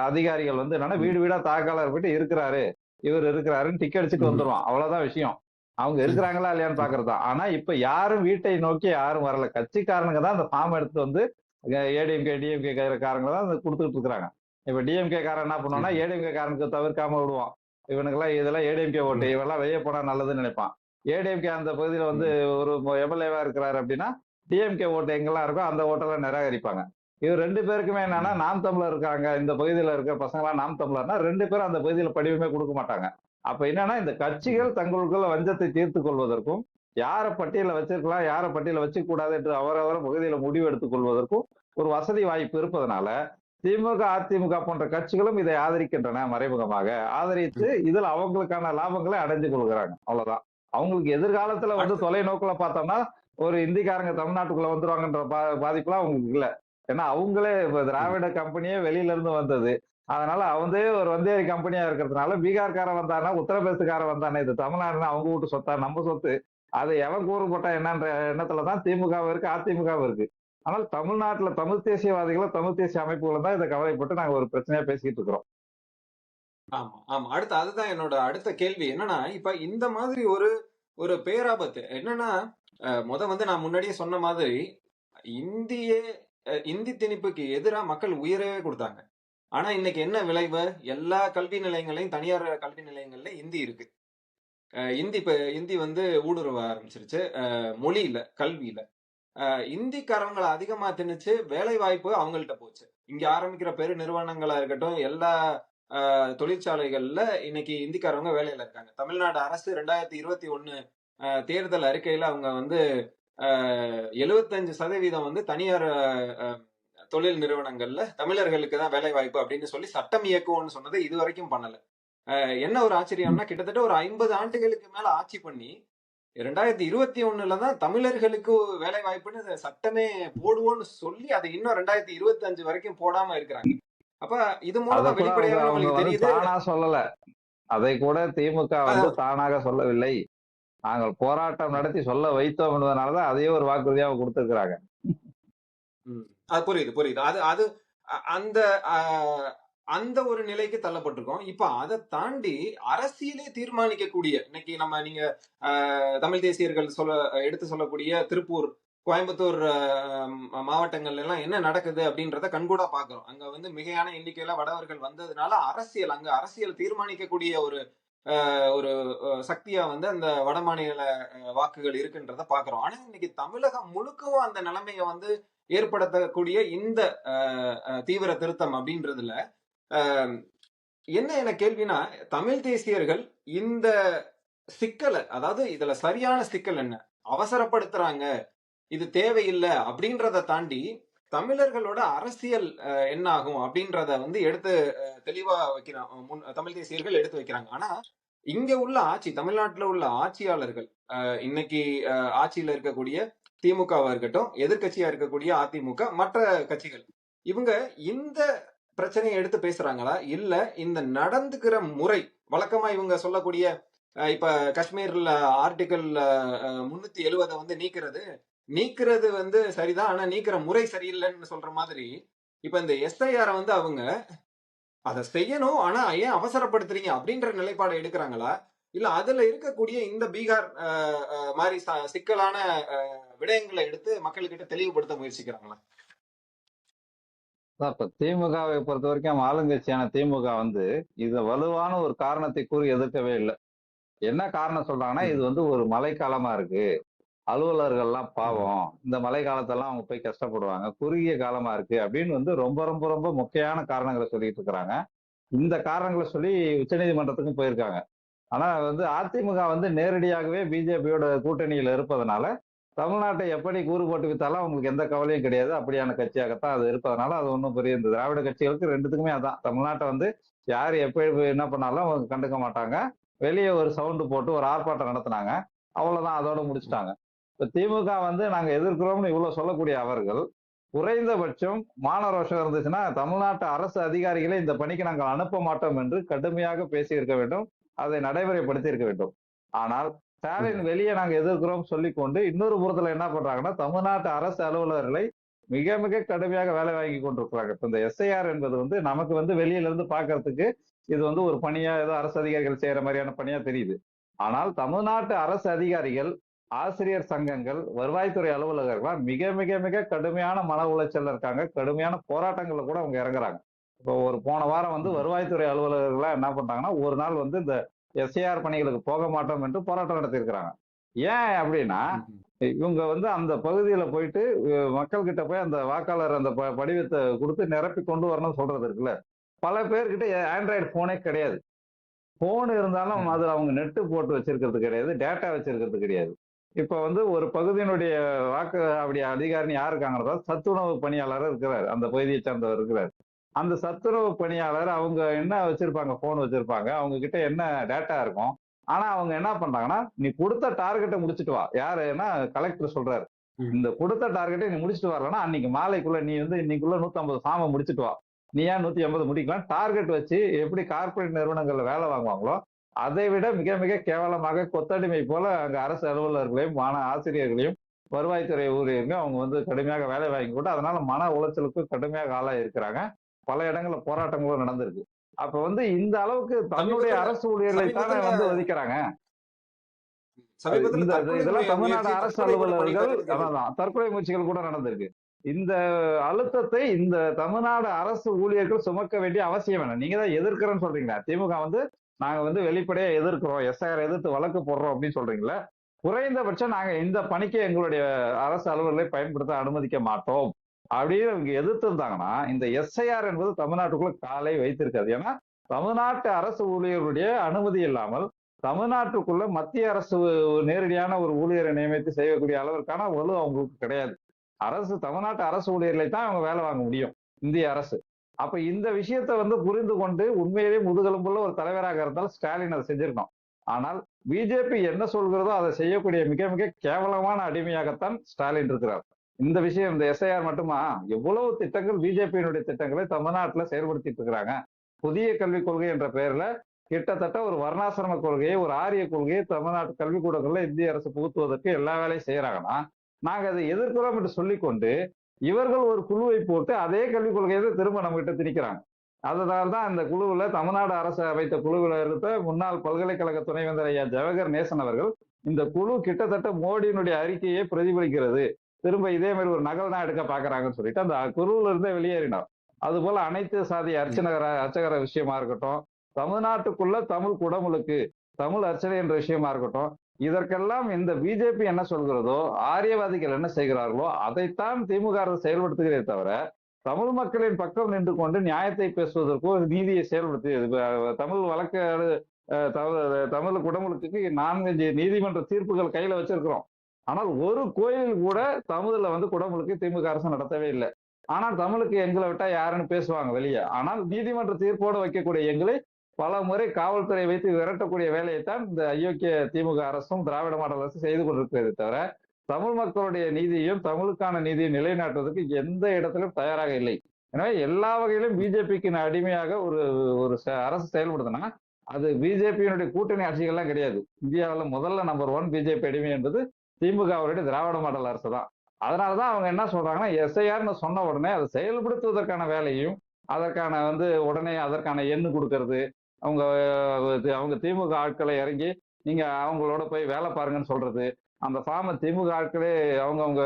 [SPEAKER 1] அதிகாரிகள் வந்து என்னன்னா, வீடு வீடா வாக்காளர் போயிட்டு இருக்கிறாரு, இவர் இருக்கிறாருன்னு டிக்கெட் அடிச்சுட்டு வந்துருவான். அவ்வளவுதான் விஷயம். அவங்க இருக்கிறாங்களா இல்லையான்னு பாக்குறதுதான். ஆனா இப்ப யாரும் வீட்டை நோக்கி யாரும் வரல. கட்சிக்காரனுங்க தான் அந்த ஃபார்ம் எடுத்து வந்து ஏடிஎம்கே டிஎம்கே காரங்க தான் கொடுத்துட்டு இருக்காங்க. இப்ப டிஎம்கே காரன் என்ன பண்ணுவான்னா, ஏடிஎம்கே காரனுக்கு தவிர்க்காம விடுவான். இவனுக்கெல்லாம் இதெல்லாம் ஏடிஎம்கே ஓட்டு, இவெல்லாம் வெளியே போனா நல்லதுன்னு நினைப்பான். ஏடிஎம்கே அந்த பகுதியில வந்து ஒரு எம்எல்ஏவா இருக்கிறாரு அப்படின்னா, டிஎம்கே ஓட்டு எங்கெல்லாம் இருக்கோ அந்த ஓட்டெல்லாம் நிராகரிப்பாங்க. இது 2 பேருக்குமே என்னன்னா, நாம் தமிழர் இருக்காங்க, இந்த பகுதியில இருக்க பசங்களாம் நாம் தமிழர்னா 2 பேரும் அந்த பகுதியில படிவமே கொடுக்க மாட்டாங்க. அப்ப என்னன்னா, இந்த கட்சிகள் தங்களுக்குள்ள வஞ்சத்தை தீர்த்து கொள்வதற்கும், யார பட்டியல வச்சிருக்கலாம், யார பட்டியல வச்சுக்க கூடாது என்று அவரவர் பகுதியில முடிவு எடுத்துக் கொள்வதற்கும் ஒரு வசதி வாய்ப்பு இருப்பதனால, திமுக, அதிமுக போன்ற கட்சிகளும் இதை ஆதரிக்கின்றன. மறைமுகமாக ஆதரித்து இதில் அவங்களுக்கான லாபங்களை அடைஞ்சு கொள்கிறாங்க. அவ்வளவுதான். அவங்களுக்கு எதிர்காலத்துல வந்து தொலைநோக்குல பார்த்தோம்னா, ஒரு இந்திக்காரங்க தமிழ்நாட்டுக்குள்ள வந்துருவாங்கன்ற பாதிப்புலாம் அவங்களுக்கு இல்ல. ஏன்னா அவங்களே திராவிட கம்பெனியே வெளியில இருந்து வந்தது. அதனால அவந்தே ஒரு வந்தேரி கம்பெனியா இருக்கிறதுனால, பீகார்காரன் வந்தானா, உத்தரப்பிரதேசக்காரன் வந்தானே, இது தமிழ்நாடுனா அவங்க வீட்டு சொத்தா, நம்ம சொத்து, அது எவன் கூறு போட்டா என்னன்ற எண்ணத்துலதான் திமுகவும் இருக்கு, அதிமுகவும் இருக்கு. ஆனால் தமிழ்நாட்டுல தமிழ் தேசியவாதிகளும் தமிழ் தேசிய அமைப்புகளும் தான் இதை கவலைப்பட்டு நாங்க ஒரு பிரச்சனையா பேசிக்கிட்டு இருக்கிறோம்.
[SPEAKER 2] ஆமா, ஆமா. அதுதான் என்னோட அடுத்த கேள்வி. என்னன்னா, இப்ப இந்த மாதிரி ஒரு பேராபத்து என்னன்னா, வந்து நான் முன்னாடியே சொன்ன மாதிரி இந்தி திணிப்புக்கு எதிரா மக்கள் உயிரவே கொடுத்தாங்க. ஆனா இன்னைக்கு என்ன விளைவு? எல்லா கல்வி நிலையங்களையும், தனியார் கல்வி நிலையங்கள்ல இந்தி இருக்கு. இந்தி வந்து ஊடுருவ ஆரம்பிச்சிருச்சு மொழியில, கல்வியில. இந்திக்காரங்களை அதிகமா திணிச்சு வேலை வாய்ப்பு அவங்கள்ட்ட போச்சு. இங்க ஆரம்பிக்கிற பெரு நிறுவனங்களா இருக்கட்டும், எல்லா தொழிற்சாலைகள்ல இன்னைக்கு இந்திக்காரவங்க வேலையில இருக்காங்க. தமிழ்நாடு அரசு 2021 தேர்தல் அறிக்கையில அவங்க வந்து 75% வந்து தனியார் தொழில் நிறுவனங்கள்ல தமிழர்களுக்கு தான் வேலை வாய்ப்பு அப்படின்னு சொல்லி சட்டம் இயக்குவோம்னு சொன்னதை இதுவரைக்கும் பண்ணல. என்ன ஒரு ஆச்சரியம்னா, கிட்டத்தட்ட ஒரு 50 ஆண்டுகளுக்கு மேல ஆட்சி பண்ணி 2021 தான் தமிழர்களுக்கு வேலை வாய்ப்புன்னு சட்டமே போடுவோம்னு சொல்லி அதை இன்னும் 2025 வரைக்கும் போடாம இருக்கிறாங்க. அப்ப இது
[SPEAKER 1] அதை
[SPEAKER 2] மூலமா
[SPEAKER 1] கூட அவங்க
[SPEAKER 2] வெளிப்படையாவே
[SPEAKER 1] அவங்க
[SPEAKER 2] நம்மளுக்கு
[SPEAKER 1] வந்து
[SPEAKER 2] தெரியுது.
[SPEAKER 1] தானா சொல்லல. அதை கூட திமுக வந்து
[SPEAKER 2] அதான்,
[SPEAKER 1] தானாக சொல்லவில்லை. நாங்கள் போராட்டம் நடத்தி சொல்ல வைத்தோம் என்பதனாலதான் அதையே ஒரு வாக்குறுதியா அவங்க கொடுத்திருக்கிறாங்க.
[SPEAKER 2] அது புரியுது புரியுது. அது அது அந்த அந்த ஒரு நிலைக்கு தள்ளப்பட்டிருக்கோம். இப்ப அதை தாண்டி அரசியலே தீர்மானிக்கக்கூடிய இன்னைக்கு நீங்க தமிழ் தேசியர்கள் எடுத்து சொல்லக்கூடிய திருப்பூர், கோயம்புத்தூர் மாவட்டங்கள்ல எல்லாம் என்ன நடக்குது அப்படின்றத கண்கூடா பாக்குறோம். அங்க வந்து மிகையான எண்ணிக்கையில வடவர்கள் வந்ததுனால அங்க அரசியல் தீர்மானிக்கக்கூடிய ஒரு ஒரு சக்தியா வந்து அந்த வட மாநில வாக்குகள் இருக்குன்றத பாக்குறோம். ஆனா இன்னைக்கு தமிழகம் முழுக்கவும் அந்த நிலைமையை வந்து ஏற்படுத்தக்கூடிய இந்த தீவிர திருத்தம் அப்படின்றதுல என்ன எனக்கு கேள்வினா, தமிழ் தேசியர்கள் இந்த சிக்கலை, அதாவது இதுல சரியான சிக்கல் என்ன, அவசரப்படுத்துறாங்க, இது தேவையில்லை அப்படின்றத தாண்டி தமிழர்களோட அரசியல் என்ன ஆகும் அப்படின்றத வந்து எடுத்து தெளிவா வைக்கிறாங்க, தமிழ் தேசியர்கள் எடுத்து வைக்கிறாங்க. ஆனா இங்க உள்ள ஆட்சி, தமிழ்நாட்டுல உள்ள ஆட்சியாளர்கள், இன்னைக்கு ஆட்சியில இருக்கக்கூடிய திமுகவா இருக்கட்டும், எதிர்கட்சியா இருக்கக்கூடிய அதிமுக, மற்ற கட்சிகள், இவங்க இந்த பிரச்சனையை எடுத்து பேசுறாங்களா, இல்ல இந்த நடந்துக்கிற முறை, வழக்கமா இவங்க சொல்லக்கூடிய இப்ப காஷ்மீர்ல ஆர்டிகல் 370 வந்து நீக்கிறது வந்து சரிதான், ஆனா நீக்கிற முறை சரியில்லைன்னு சொல்ற மாதிரி, இப்ப இந்த எஸ்ஐஆர் வந்து அவங்க அதை செய்யணும், ஆனா ஏன் அவசரப்படுத்துறீங்க அப்படின்ற நிலைப்பாடை எடுக்கிறாங்களா, இல்ல அதுல இருக்கக்கூடிய இந்த பீகார் மாதிரி சிக்கலான விடயங்களை எடுத்து மக்கள்கிட்ட தெளிவுபடுத்த முயற்சிக்கிறாங்களா?
[SPEAKER 1] இப்ப திமுகவை பொறுத்த வரைக்கும் ஆளுங்கட்சியான திமுக வந்து இத வலுவான ஒரு காரணத்தை கூறி எதிர்க்கவே இல்லை. என்ன காரணம் சொல்றாங்கன்னா, இது வந்து ஒரு மழைக்காலமா இருக்கு, அலுவலர்கள்லாம் பாவம், இந்த மழை காலத்தெல்லாம் அவங்க போய் கஷ்டப்படுவாங்க, குறுகிய காலமா இருக்கு அப்படின்னு வந்து ரொம்ப ரொம்ப ரொம்ப முக்கியமான காரணங்களை சொல்லிட்டு இருக்கிறாங்க. இந்த காரணங்களை சொல்லி உச்சநீதிமன்றத்துக்கும் போயிருக்காங்க. ஆனா வந்து அதிமுக வந்து நேரடியாகவே பிஜேபியோட கூட்டணியில இருப்பதனால தமிழ்நாட்டை எப்படி கூறு போட்டு வித்தாலும் அவங்களுக்கு எந்த கவலையும் கிடையாது. அப்படியான கட்சியாகத்தான் அது இருப்பதனால அது ஒன்றும் பெரிய, இந்த திராவிட கட்சிகளுக்கு ரெண்டுத்துக்குமே அதான். தமிழ்நாட்டை வந்து யார் எப்படி என்ன பண்ணாலும் அவங்க கண்டுக்க மாட்டாங்க. வெளியே ஒரு சவுண்டு போட்டு ஒரு ஆர்ப்பாட்டம் நடத்தினாங்க, அவ்வளவுதான், அதோட முடிச்சுட்டாங்க. இப்ப திமுக வந்து நாங்க எதிர்க்கிறோம்னு இவ்வளவு சொல்லக்கூடிய அவர்கள் குறைந்தபட்சம் மானரோஷம் இருந்துச்சுன்னா தமிழ்நாட்டு அரசு அதிகாரிகளை இந்த பணிக்கு நாங்கள் அனுப்ப மாட்டோம் என்று கடுமையாக பேசியிருக்க வேண்டும், அதை நடைமுறைப்படுத்தி இருக்க வேண்டும். ஆனால் ஸ்டாலின் வெளியே நாங்க எதிர்க்கிறோம் சொல்லிக்கொண்டு இன்னொரு புறத்துல என்ன பண்றாங்கன்னா, தமிழ்நாட்டு அரசு அலுவலர்களை மிக மிக கடுமையாக வேலை வாங்கி கொண்டிருக்கிறாங்க. இப்ப இந்த எஸ்ஐஆர் என்பது வந்து நமக்கு வந்து வெளியில இருந்து பாக்குறதுக்கு இது வந்து ஒரு பணியா, ஏதோ அரசு அதிகாரிகள் செய்யற மாதிரியான பணியா தெரியுது. ஆனால் தமிழ்நாட்டு அரசு அதிகாரிகள், ஆசிரியர் சங்கங்கள், வருவாய்த்துறை அலுவலகர்கள் மிக மிக மிக கடுமையான மன உளைச்சல் இருக்காங்க. கடுமையான போராட்டங்கள்ல கூட அவங்க இறங்குறாங்க. இப்போ ஒரு போன வாரம் வந்து வருவாய்த்துறை அலுவலகர்கள் என்ன பண்றாங்கன்னா, ஒரு நாள் வந்து இந்த எஸ்ஐஆர் பணிகளுக்கு போக மாட்டோம் என்று போராட்டம் நடத்தியிருக்கிறாங்க. ஏன் அப்படின்னா, இவங்க வந்து அந்த பகுதியில போயிட்டு மக்கள் கிட்ட போய் அந்த வாக்காளர் அந்த படிவத்தை கொடுத்து நிரப்பி கொண்டு வரணும்னு சொல்றது இருக்குல்ல, பல பேர்கிட்ட ஆண்ட்ராய்டு போனே கிடையாது. போன் இருந்தாலும் அதுல அவங்க நெட்டு போட்டு வச்சிருக்கிறது கிடையாது, டேட்டா வச்சிருக்கிறது கிடையாது. இப்ப வந்து ஒரு பகுதியினுடைய வாக்கு அப்படி அதிகாரின்னு யார் இருக்காங்கிறதா, சத்துணவு பணியாளர் இருக்கிறார், அந்த பகுதியை சேர்ந்தவர் இருக்கிறார். அந்த சத்துணவு பணியாளர் அவங்க என்ன வச்சிருப்பாங்க, போன் வச்சிருப்பாங்க, அவங்க கிட்ட என்ன டேட்டா இருக்கும். ஆனா அவங்க என்ன பண்றாங்கன்னா, நீ கொடுத்த டார்கெட்டை முடிச்சுட்டு வா. யாருன்னா கலெக்டர் சொல்றாரு, இந்த கொடுத்த டார்கெட்டை நீ முடிச்சுட்டு வரலன்னா அன்னைக்கு மாலைக்குள்ள நீ வந்து இன்னைக்குள்ள 150 ஃபார்மை முடிச்சுட்டு வா. நீ ஏன் 180 முடிக்கலாம், டார்கெட் வச்சு எப்படி கார்பரேட் நிறுவனங்கள்ல வேலை வாங்குவாங்களோ அதை விட மிக மிக கேவலமாக கொத்தடிமை போல அங்க அரசு அலுவலர்களையும் ஆசிரியர்களையும் வருவாய்த்துறை ஊழியர்கள் அவங்க வந்து கடுமையாக வேலை வாங்கி கொண்டு அதனால மன உளைச்சலுக்கு கடுமையாக ஆளாக இருக்கிறாங்க. பல இடங்கள்ல போராட்டங்களும் நடந்திருக்கு. அப்ப வந்து இந்த அளவுக்கு தன்னுடைய அரசு ஊழியர்களை தானே வந்து ஒதுக்கிறாங்க. இதெல்லாம் தமிழ்நாடு அரசு அலுவலர்கள் தற்கொலை முயற்சிகள் கூட நடந்திருக்கு. இந்த அழுத்தத்தை இந்த தமிழ்நாடு அரசு ஊழியர்கள் சுமக்க வேண்டிய அவசியம் என்ன? நீங்க தான் எதிர்க்கிறேன்னு சொல்றீங்களா? திமுக வந்து நாங்க வந்து வெளிப்படையா எதிர்க்கிறோம், எஸ்ஐஆர் எதிர்த்து வழக்கு போடுறோம் அப்படின்னு சொல்றீங்களா? குறைந்தபட்சம் நாங்க இந்த பணிக்கு எங்களுடைய அரசு அலுவலர்களை பயன்படுத்த அனுமதிக்க மாட்டோம் அப்படின்னு அவங்க எதிர்த்து இருந்தாங்கன்னா இந்த எஸ்ஐஆர் என்பது தமிழ்நாட்டுக்குள்ள காலை வைத்திருக்காது. ஏன்னா தமிழ்நாட்டு அரசு ஊழியர்களுடைய அனுமதி இல்லாமல் தமிழ்நாட்டுக்குள்ள மத்திய அரசு நேரடியான ஒரு ஊழியரை நியமித்து செய்யக்கூடிய அளவிற்கான வலு அவங்களுக்கு கிடையாது. தமிழ்நாட்டு அரசு ஊழியர்களை தான் அவங்க வேலை வாங்க முடியும், இந்திய அரசு. அப்ப இந்த விஷயத்தை புரிந்து கொண்டு உண்மையிலேயே முதுகெலும்புள்ள ஒரு தலைவராக இருந்தால் ஸ்டாலின் அதை செஞ்சிருக்கணும். ஆனால் பிஜேபி என்ன சொல்கிறதோ அதை செய்யக்கூடிய மிக மிக கேவலமான அடிமையாகத்தான் ஸ்டாலின் இருக்கிறார். இந்த விஷயம், இந்த எஸ்ஐஆர் மட்டுமா, எவ்வளவு திட்டங்கள் பிஜேபியினுடைய திட்டங்களை தமிழ்நாட்டில் செயல்படுத்திட்டு இருக்கிறாங்க. புதிய கல்விக் கொள்கை என்ற பெயர்ல கிட்டத்தட்ட ஒரு வர்ணாசிரம கொள்கையை, ஒரு ஆரிய கொள்கையை தமிழ்நாட்டு கல்விக்கூடங்கள்ல இந்திய அரசு புகுத்துவதற்கு எல்லா வேலையும் செய்யறாங்கன்னா, நாங்க அதை எதிர்க்கிறோம் என்று சொல்லிக்கொண்டு இவர்கள் ஒரு குழுவை போட்டு அதே கல்விக் கொள்கையை திரும்ப நம்ம கிட்ட திணிக்கிறாங்க. அதனால தான் இந்த குழுவில், தமிழ்நாடு அரசு அமைத்த குழுவில் இருந்த முன்னாள் பல்கலைக்கழக துணைவேந்தர் ஐயா ஜவஹர் நேசன் அவர்கள், இந்த குழு கிட்டத்தட்ட மோடியினுடைய அறிக்கையை பிரதிபலிக்கிறது, திரும்ப இதே மாதிரி ஒரு நகல் தான் எடுக்க பாக்குறாங்கன்னு சொல்லிட்டு அந்த குழுவில இருந்தே வெளியேறினார். அது போல அனைத்து சாதி அர்ச்சகர விஷயமா இருக்கட்டும், தமிழ்நாட்டுக்குள்ள தமிழ் குடமுழுக்கு, தமிழ் அர்ச்சனை என்ற விஷயமா இருக்கட்டும், இதற்கெல்லாம் இந்த பிஜேபி என்ன சொல்கிறதோ, ஆரியவாதிகள் என்ன செய்கிறார்களோ அதைத்தான் திமுக அரசு செயல்படுத்துகிறதே தவிர, தமிழ் மக்களின் பக்கம் நின்று கொண்டு நியாயத்தை பேசுவதற்கோ நீதியை செயல்படுத்தி, தமிழ் வழக்கு தமிழ் குடமுழுக்கு 4 நீதிமன்ற தீர்ப்புகள் கையில வச்சிருக்கிறோம். ஆனால் ஒரு கோயில் கூட தமிழ்ல குடமுழுக்கு திமுக அரசு நடத்தவே இல்லை. ஆனால் தமிழுக்கு எங்களை விட்டா யாருன்னு பேசுவாங்க வெளியே. ஆனால் நீதிமன்ற தீர்ப்போடு வைக்கக்கூடிய எங்களை பல முறை காவல்துறை வைத்து விரட்டக்கூடிய வேலையைத்தான் இந்த அயோக்கிய திமுக அரசும் திராவிட மாடல் அரசு செய்து கொண்டிருக்கிறதே தவிர, தமிழ் மக்களுடைய நீதியையும் தமிழுக்கான நீதியை நிலைநாட்டுவதற்கு எந்த இடத்திலும் தயாராக இல்லை. எனவே எல்லா வகையிலும் பிஜேபிக்கு அடிமையாக ஒரு ஒரு அரசு செயல்படுதுன்னா அது பிஜேபியினுடைய கூட்டணி ஆட்சிகள்லாம் கிடையாது. இந்தியாவில் முதல்ல நம்பர் 1 பிஜேபி அடிமை என்பது திமுகவுடைய திராவிட மாடல் அரசு தான். அதனாலதான் அவங்க என்ன சொல்றாங்கன்னா, எஸ்ஐஆர்னு சொன்ன உடனே அதை செயல்படுத்துவதற்கான வேலையும், அதற்கான உடனே அதற்கான எண்ணு கொடுக்கறது, அவங்க திமுக ஆட்களை இறங்கி நீங்க அவங்களோட போய் வேலை பாருங்கன்னு சொல்றது, அந்த ஃபார்மை திமுக ஆட்களே அவங்க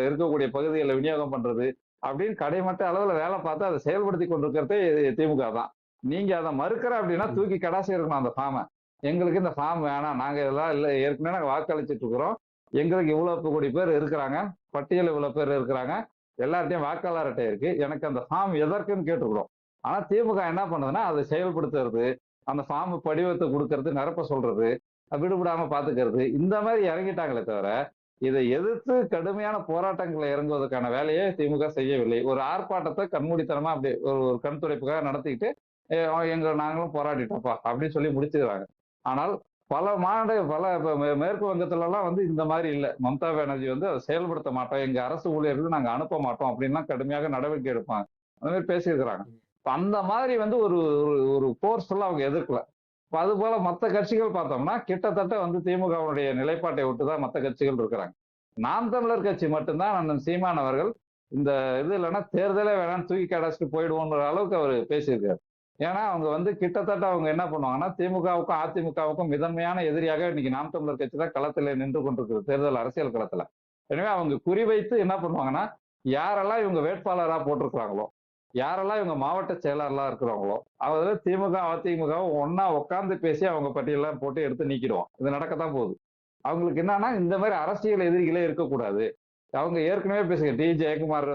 [SPEAKER 1] இருக்கக்கூடிய பகுதிகளில் விநியோகம் பண்றது அப்படின்னு கடைமட்ட அளவுல வேலை பார்த்து அதை செயல்படுத்தி கொண்டிருக்கிறதே திமுக தான். நீங்க அதை மறுக்கிற அப்படின்னா தூக்கி கடாசி இருக்கணும் அந்த ஃபார்மை. எங்களுக்கு இந்த ஃபார்ம் வேணாம், நாங்க இதெல்லாம் இல்லை, ஏற்கனவே நாங்கள் வாக்களிச்சுட்டு இருக்கிறோம், எங்களுக்கு இவ்வளவு கோடி பேர் இருக்கிறாங்க, பட்டியல் இவ்வளவு பேர் இருக்கிறாங்க, எல்லார்ட்டையும் வாக்காளர் அட்டை இருக்கு, எனக்கு அந்த ஃபார்ம் எதற்குன்னு கேட்டுக்கிறோம். ஆனா திமுக என்ன பண்ணுதுன்னா அதை செயல்படுத்துறது, அந்த ஃபார்ம் படிவத்தை கொடுக்கறது, நிரப்ப சொல்றது, விடுபடாம பாத்துக்கிறது, இந்த மாதிரி இறங்கிட்டாங்களே தவிர இதை எதிர்த்து கடுமையான போராட்டங்களை இறங்குவதற்கான வேலையை திமுக செய்யவில்லை. ஒரு ஆர்ப்பாட்டத்தை கண்மூடித்தனமா அப்படி ஒரு கண் துடைப்புக்காக நடத்திக்கிட்டு நாங்களும் போராடிட்டோம்ப்பா அப்படின்னு சொல்லி முடிச்சுக்கிறாங்க. ஆனால் பல மேற்கு வங்கத்துல எல்லாம் இந்த மாதிரி இல்லை. மம்தா பானர்ஜி அதை செயல்படுத்த மாட்டோம், எங்க அரசு ஊழியர்கள் நாங்க அனுப்ப மாட்டோம் அப்படின்லாம் கடுமையாக நடவடிக்கை எடுப்பாங்க, அந்த மாதிரி பேசியிருக்கிறாங்க. அந்த மாதிரி ஒரு ஒரு போர்ஸ்ஃபுல்லா அவங்க எதிர்க்கல. அது போல மற்ற கட்சிகள் பார்த்தோம்னா கிட்டத்தட்ட திமுகவுடைய நிலைப்பாட்டை விட்டுதான் மற்ற கட்சிகள் இருக்கிறாங்க. நாம் தமிழர் கட்சி மட்டும்தான் அண்ணன் சீமான் அவர்கள் இந்த இது இல்லைன்னா தேர்தலே வேணாம் தூக்கி கடாச்சிட்டு போயிடுவோன்ற அளவுக்கு அவர் பேசியிருக்காரு. ஏன்னா அவங்க கிட்டத்தட்ட அவங்க என்ன பண்ணுவாங்கன்னா, திமுகவுக்கும் அதிமுகவுக்கும் முதன்மையான எதிரியாக இன்னைக்கு நாம் தமிழர் கட்சி தான் களத்தில் நின்று கொண்டிருக்கிறது தேர்தல் அரசியல் களத்துல. எனவே அவங்க குறிவைத்து என்ன பண்ணுவாங்கன்னா, யாரெல்லாம் இவங்க வேட்பாளராக போட்டிருக்கிறாங்களோ, யாரெல்லாம் இவங்க மாவட்ட செயலாளர்களா இருக்கிறாங்களோ, அதாவது திமுக அதிமுகவும் ஒன்னா உட்கார்ந்து பேசி அவங்க பட்டியலாம் போட்டு எடுத்து நீக்கிடுவோம். இது நடக்கத்தான் போகுது. அவங்களுக்கு என்னன்னா, இந்த மாதிரி அரசியல் எதிரிகளே இருக்கக்கூடாது. அவங்க ஏற்கனவே பேசுங்க, டி ஜெயக்குமார்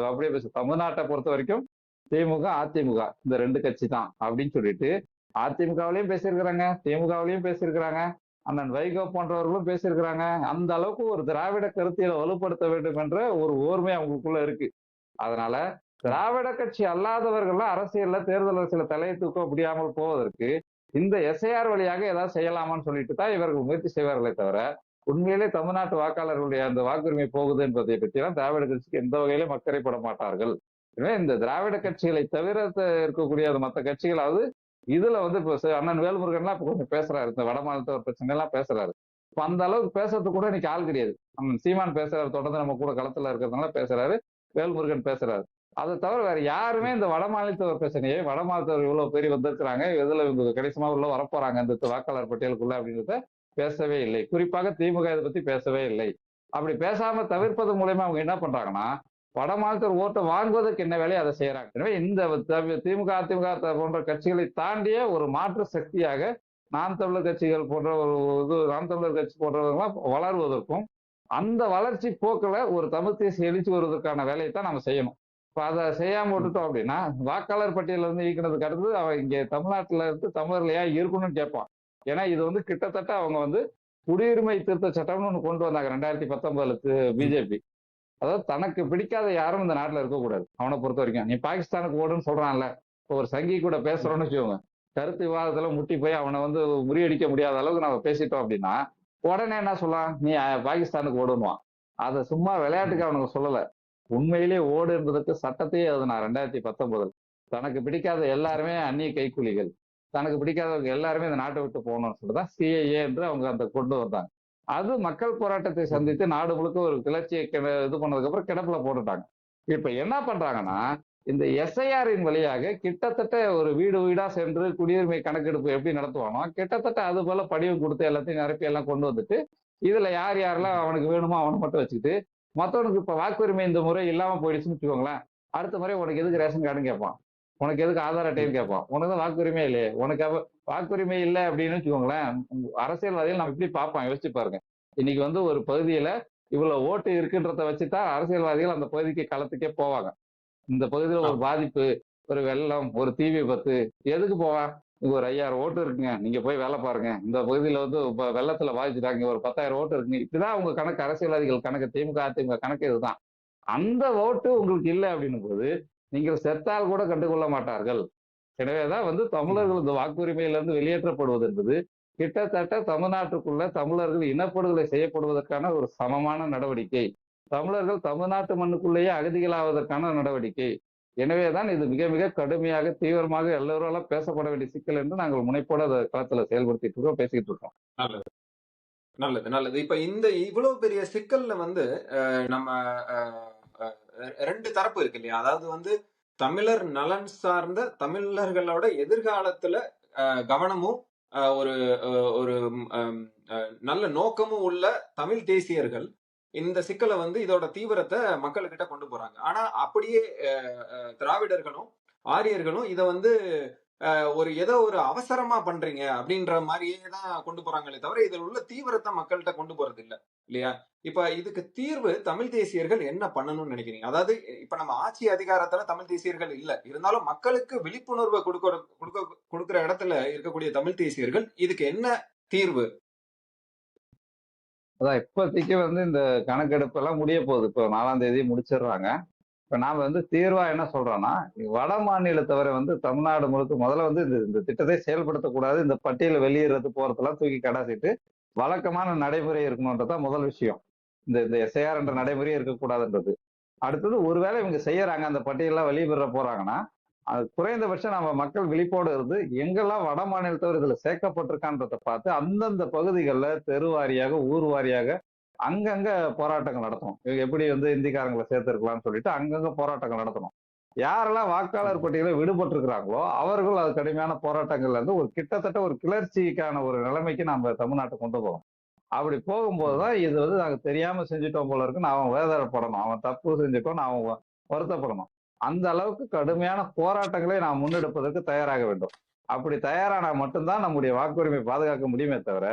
[SPEAKER 1] அப்படியே பேசு, தமிழ்நாட்டை பொறுத்த வரைக்கும் திமுக அதிமுக இந்த 2 கட்சி தான் அப்படின்னு சொல்லிட்டு அதிமுகவிலையும் பேசியிருக்கிறாங்க, திமுகவிலையும் பேசியிருக்கிறாங்க, அண்ணன் வைகோ போன்றவர்களும் பேசியிருக்கிறாங்க. அந்த அளவுக்கு ஒரு திராவிட கருத்தியலை வலுப்படுத்த வேண்டும் என்ற ஒரு ஓர்மை அவங்களுக்குள்ள இருக்கு. அதனால திராவிட கட்சி அல்லாதவர்கள்லாம் அரசியல்ல தேர்தல் அரசியல தலையை தூக்க முடியாமல் போவதற்கு இந்த எஸ்ஐஆர் வழியாக ஏதாவது செய்யலாமான்னு சொல்லிட்டு தான் இவர்கள் முயற்சி செய்வார்களே தவிர, உண்மையிலே தமிழ்நாட்டு வாக்காளர்களுடைய அந்த வாக்குரிமை போகுது என்பதை பற்றியெல்லாம் திராவிட கட்சிக்கு எந்த வகையிலும் அக்கறைப்பட மாட்டார்கள். எனவே இந்த திராவிட கட்சிகளை தவிர இருக்கக்கூடிய மற்ற கட்சிகளாவது இதுல இப்போ அண்ணன் வேல்முருகன்லாம் இப்ப கொஞ்சம் பேசுறாரு, இந்த வட மாநிலத்தவர் பிரச்சனை எல்லாம் பேசுறாரு. இப்ப அந்த அளவுக்கு பேசுறதுக்கு கூட இன்னைக்கு ஆள் கிடையாது. அண்ணன் சீமான் பேசுறாரு, தொடர்ந்து நம்ம கூட களத்துல இருக்கிறதுனால பேசுறாரு, வேல்முருகன் பேசுறாரு. அதை தவிர வேற யாருமே இந்த வட மாநிலத்தவர் பிரச்சனையை, வட மாநிலத்தவர் இவ்வளவு பேர் வந்திருக்கிறாங்க, இதுல இவங்க கணிசமா உள்ள வரப்போறாங்க இந்த வாக்காளர் பட்டியலுக்குள்ள அப்படின்றத பேசவே இல்லை. குறிப்பாக திமுக இதை பத்தி பேசவே இல்லை. அப்படி பேசாம தவிர்ப்பது மூலயமா அவங்க என்ன பண்றாங்கன்னா, வட மாநிலத்தவர் ஓட்டை வாங்குவதற்கு என்ன வேலையை அதை செய்யறாங்க. எனவே இந்த திமுக அதிமுக போன்ற கட்சிகளை தாண்டிய ஒரு மாற்று சக்தியாக நாம் தமிழர் கட்சிகள் போன்ற நாம் தமிழர் கட்சி போன்றவர்களாம் வளருவதற்கும் அந்த வளர்ச்சி போக்குல ஒரு தமிழ் தேசிய எழுச்சி வருவதற்கான வேலையை தான் நம்ம செய்யணும். இப்ப அதை செய்யாம
[SPEAKER 2] ம்.
[SPEAKER 1] விட்டுட்டோம் அப்படின்னா, வாக்காளர் பட்டியல இருந்து நீக்கினதுக்கு அடுத்து அவன் இங்க தமிழ்நாட்டுல இருந்து தமிழர்கள் ஏன் இருக்கணும்னு கேட்பான். ஏன்னா இது வந்து கிட்டத்தட்ட அவங்க வந்து குடியுரிமை திருத்த சட்டம்னு ஒண்ணு கொண்டு வந்தாங்க 2019
[SPEAKER 2] ம்.
[SPEAKER 1] பிஜேபி. அதாவது தனக்கு பிடிக்காத யாரும் இந்த நாட்டுல இருக்கக்கூடாது. அவனை பொறுத்த வரைக்கும். நீ பாகிஸ்தானுக்கு ஓடுன்னு சொல்றான்ல. இப்போ ஒரு சங்கி கூட
[SPEAKER 2] ம்.
[SPEAKER 1] பேசுறோம்னு வச்சுக்கோங்க. கருத்து விவாதத்துல முட்டி போய் அவனை வந்து முறியடிக்க முடியாத அளவுக்கு நம்ம பேசிட்டோம் அப்படின்னா, உடனே என்ன சொல்லலாம்? நீ பாகிஸ்தானுக்கு ஓடுன்னுவான். அத சும்மா
[SPEAKER 2] ம்.
[SPEAKER 1] விளையாட்டுக்கு அவனுக்கு சொல்லல. உண்மையிலேயே ஓடு என்பதற்கு சட்டத்தையே எழுதினான் 2019. தனக்கு பிடிக்காத எல்லாருமே அந்நிய கைக்கூலிகள். தனக்கு பிடிக்காதவங்க எல்லாருமே இந்த நாட்டை விட்டு போகணும்னு சொல்லிட்டு தான் சிஏஏ என்று அவங்க அந்த கொண்டு வந்தாங்க. அது மக்கள் போராட்டத்தை
[SPEAKER 2] ம்.
[SPEAKER 1] சந்தித்து நாடு முழுக்க ஒரு கிளர்ச்சியை இது பண்ணதுக்கு அப்புறம் கிடப்புல போட்டுட்டாங்க. இப்ப என்ன பண்றாங்கன்னா, இந்த எஸ்ஐஆரின் வழியாக கிட்டத்தட்ட ஒரு வீடு வீடா சென்று குடியுரிமை கணக்கெடுப்பு எப்படி நடத்துவானோ, கிட்டத்தட்ட அது போல படிவம் குடுத்து எல்லாத்தையும் நிரப்பி எல்லாம் கொண்டு வந்துட்டு, இதுல யார் யாரெல்லாம்
[SPEAKER 2] ம்.
[SPEAKER 1] அவனுக்கு வேணுமோ அவன மட்டும் வச்சுக்கிட்டு, மத்தவனுக்கு இப்ப வாக்குரிமை இந்த முறை இல்லாம போயிடுச்சுன்னு வச்சுக்கோங்களேன். அடுத்த முறை உனக்கு எதுக்கு ரேஷன் கார்டுன்னு கேட்பான். உனக்கு எதுக்கு ஆதார்
[SPEAKER 2] ம்.
[SPEAKER 1] அட்டைன்னு கேட்பான். உனக்கு தான் வாக்குரிமையே இல்லையே. உனக்கு வாக்குரிமை இல்ல அப்படின்னு வச்சுக்கோங்களேன், அரசியல்வாதிகள் நம்ம எப்படி பார்ப்பான் யோசிச்சு பாருங்க. இன்னைக்கு வந்து ஒரு பகுதியில இவ்வளவு ஓட்டு இருக்குன்றத வச்சுதான் அரசியல்வாதிகள் அந்த பகுதிக்கு களத்துக்கே போவாங்க. இந்த பகுதியில ஒரு
[SPEAKER 2] ஆமா.
[SPEAKER 1] பாதிப்பு, ஒரு வெள்ளம், ஒரு தீ விபத்து, எதுக்கு போவான்? இங்க ஒரு 5000 ஓட்டு இருக்குங்க. நீங்க போய் வேலை பாருங்க. இந்த பகுதியில வந்து வெள்ளத்துல பாதிச்சுட்டாங்க. இங்க ஒரு 10,000 ஓட்டு இருக்குங்க. இப்படிதான் அவங்க கணக்கு அரசியல்வாதிகள் கணக்கு திமுக, அதிமுக கணக்கு இதுதான். அந்த ஓட்டு உங்களுக்கு இல்ல அப்படின்னும் போது, நீங்கள் செத்தால் கூட கண்டுகொள்ள மாட்டார்கள். எனவேதான் வந்து
[SPEAKER 2] ம்.
[SPEAKER 1] தமிழர்கள் இந்த வாக்குரிமையிலிருந்து வெளியேற்றப்படுவது என்பது கிட்டத்தட்ட தமிழ்நாட்டுக்குள்ள தமிழர்கள் இனப்படுகொலை செய்யப்படுவதற்கான ஒரு சமமான நடவடிக்கை. தமிழர்கள் தமிழ்நாட்டு மண்ணுக்குள்ளேயே அகதிகளாவதற்கான நடவடிக்கை. எனவேதான் இது மிக மிக கடுமையாக தீவிரமாக எல்லோராலும் பேசப்பட வேண்டிய சிக்கல் என்று நாங்கள் முனைப்போட அதை களத்துல செயல்படுத்திட்டு இருக்கோம், பேசிக்கிட்டு இருக்கோம்.
[SPEAKER 2] நல்லது, நல்லது, நல்லது. இப்ப இந்த இவ்வளவு பெரிய சிக்கல்ல வந்து நம்ம அ அ 2 தரப்பு இருக்கு இல்லையா? அதாவது வந்து தமிழர் நலன் சார்ந்த தமிழர்களோட எதிர்காலத்துல கவனமும் ஒரு அ ஒரு அம் அ நல்ல நோக்கமும் உள்ள தமிழ் தேசியர்கள் இந்த சிக்கல வந்து இதோட தீவிரத்த மக்கள்கிட்ட கொண்டு போறாங்க. ஆனா அப்படியே அ அ திராவிடர்களும், ஆரியர்களும் இத வந்து ஒரு ஏதோ ஒரு அவசரமா பண்றீங்க அப்படின்ற மாரியே தான் கொண்டு போறாங்களே தவிர, இதில உள்ள தீவிரத்த மக்கள்ட்ட கொண்டு போறது இல்ல. இல்லையா? இப்ப இதுக்கு தீர்வு தமிழ் தேசியர்கள் என்ன பண்ணணும்னு நினைக்கிறீங்க? அதாவது இப்ப நம்ம ஆட்சி அதிகாரத்துல தமிழ் தேசியர்கள் இல்ல. இருந்தாலும் மக்களுக்கு விழிப்புணர்வ குடுக்குற இடத்துல இருக்கக்கூடிய தமிழ் தேசியர்கள் இதுக்கு என்ன தீர்வு?
[SPEAKER 1] அதான் இப்போதைக்கு வந்து இந்த கணக்கெடுப்பு எல்லாம் முடிய போகுது. இப்போ 4ஆம் தேதி முடிச்சிடுறாங்க. இப்ப நாம வந்து தீர்வா என்ன சொல்றோம்னா, வட மாநிலத்தவரை வந்து தமிழ்நாடு முழுக்க முதல்ல வந்து இந்த இந்த திட்டத்தை செயல்படுத்தக்கூடாது. இந்த பட்டியல வெளியிடுறது போறதெல்லாம் தூக்கி கடாசிட்டு, வழக்கமான நடைமுறை இருக்கணும்ன்றதுதான் முதல் விஷயம். இந்த இந்த எஸ்ஐஆர் என்ற
[SPEAKER 2] ம்.
[SPEAKER 1] நடைமுறையே இருக்கக்கூடாதுன்றது. அடுத்தது ஒருவேளை இவங்க செய்யறாங்க, அந்த பட்டியல்லாம் வெளியிட போறாங்கன்னா, அது குறைந்தபட்சம் நம்ம மக்கள் விழிப்போடு இருந்து, எங்கெல்லாம் வட மாநிலத்தவர் இதுல சேர்க்கப்பட்டிருக்கான்றத பார்த்து, அந்தந்த பகுதிகள்ல தெரு வாரியாக, ஊர் வாரியாக அங்கங்க போராட்டங்கள் நடத்தணும். இவங்க எப்படி வந்து இந்திக்காரங்களை சேர்த்திருக்கலாம்னு சொல்லிட்டு அங்கங்க போராட்டங்கள் நடத்தணும். யாரெல்லாம் வாக்காளர்
[SPEAKER 2] ம்.
[SPEAKER 1] பட்டியலில் விடுபட்டிருக்கிறாங்களோ, அவர்கள் அது கடுமையான போராட்டங்கள்ல இருந்து ஒரு கிட்டத்தட்ட ஒரு கிளர்ச்சிக்கான ஒரு நிலைமைக்கு நம்ம தமிழ்நாட்டை கொண்டு போவோம். அப்படி போகும்போது
[SPEAKER 2] ம்.
[SPEAKER 1] தான் இது வந்து நாங்க தெரியாம செஞ்சுட்டோம் போல இருக்குன்னு அவன் வேதனைப்படணும். அவன் தப்பு செஞ்சுட்டோம்னு அவன் வருத்தப்படணும். அந்த அளவுக்கு கடுமையான போராட்டங்களை நாம் முன்னெடுப்பதற்கு தயாராக வேண்டும். அப்படி தயாரானா மட்டும்தான் நம்முடைய வாக்குரிமை பாதுகாக்க முடியுமே தவிர,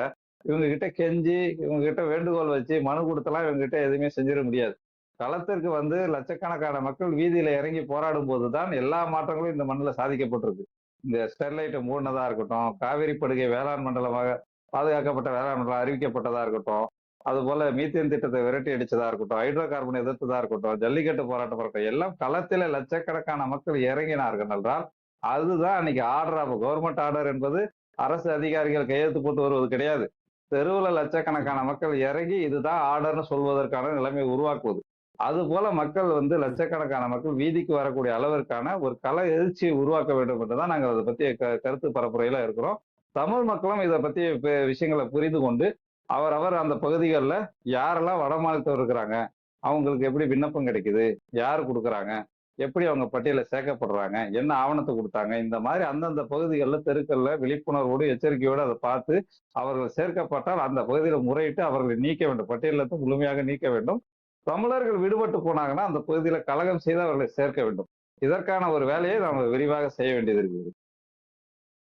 [SPEAKER 1] இவங்க கிட்ட கெஞ்சி, இவங்க கிட்ட வேண்டுகோள் வச்சு, மனு கொடுத்தெல்லாம் இவங்க கிட்ட எதுவுமே செஞ்சிட முடியாது. களத்திற்கு வந்து லட்சக்கணக்கான மக்கள் வீதியில இறங்கி போராடும் போதுதான் எல்லா மாற்றங்களும் இந்த மண்ணுல சாதிக்கப்பட்டிருக்கு. இந்த ஸ்டெர்லைட்டை மூடினதா இருக்கட்டும், காவிரி படுகை வேளாண் மண்டலமாக பாதுகாக்கப்பட்ட வேளாண் மண்டலம் அறிவிக்கப்பட்டதா இருக்கட்டும், அதுபோல மீத்தேன் திட்டத்தை விரட்டி அடிச்சதா இருக்கட்டும், ஹைட்ரோ கார்பன் எதிர்த்ததா இருக்கட்டும், ஜல்லிக்கட்டு போராட்டம் இருக்கட்டும், எல்லாம் களத்தில லட்சக்கணக்கான மக்கள் இறங்கினார்கள் என்றால், அதுதான் அன்னைக்கு ஆர்டர் ஆஃப் கவர்மெண்ட் ஆர்டர் என்பது அரசு அதிகாரிகள் கையெழுத்து போட்டு வருவது கிடையாது. தெருவுல லட்சக்கணக்கான
[SPEAKER 2] ம்.
[SPEAKER 1] மக்கள் இறங்கி இதுதான் ஆர்டர்னு சொல்வதற்கான நிலைமை உருவாக்குவது. அதுபோல மக்கள் வந்து
[SPEAKER 2] ம்.
[SPEAKER 1] லட்சக்கணக்கான மக்கள் வீதிக்கு வரக்கூடிய அளவிற்கான ஒரு கள எழுச்சியை உருவாக்க வேண்டும் என்றுதான் நாங்கள் அதை பற்றிய கருத்து பரப்புரையில இருக்கிறோம். தமிழ் மக்களும் இதை பத்தி விஷயங்களை புரிந்து கொண்டு அவரவர் அந்த பகுதிகளில் யாரெல்லாம் வட மாநிலத்தவர் இருக்கிறாங்க, அவங்களுக்கு எப்படி விண்ணப்பம் கிடைக்குது, யார் கொடுக்குறாங்க, எப்படி அவங்க பட்டியல சேர்க்கப்படுறாங்க, என்ன ஆவணத்தை கொடுத்தாங்க, இந்த மாதிரி அந்தந்த பகுதிகளில் தெருக்கள்ல விழிப்புணர்வோடு எச்சரிக்கையோடு அதை பார்த்து அவர்கள் சேர்க்கப்பட்டால் அந்த பகுதியில் முறையிட்டு அவர்களை நீக்க வேண்டும், பட்டியலிருந்து முழுமையாக நீக்க வேண்டும். தமிழர்கள் விடுபட்டு போனாங்கன்னா அந்த பகுதியில கலகம் செய்து அவர்களை சேர்க்க வேண்டும். இதற்கான ஒரு வேலையை நாம் விரிவாக செய்ய வேண்டியது இருக்குது.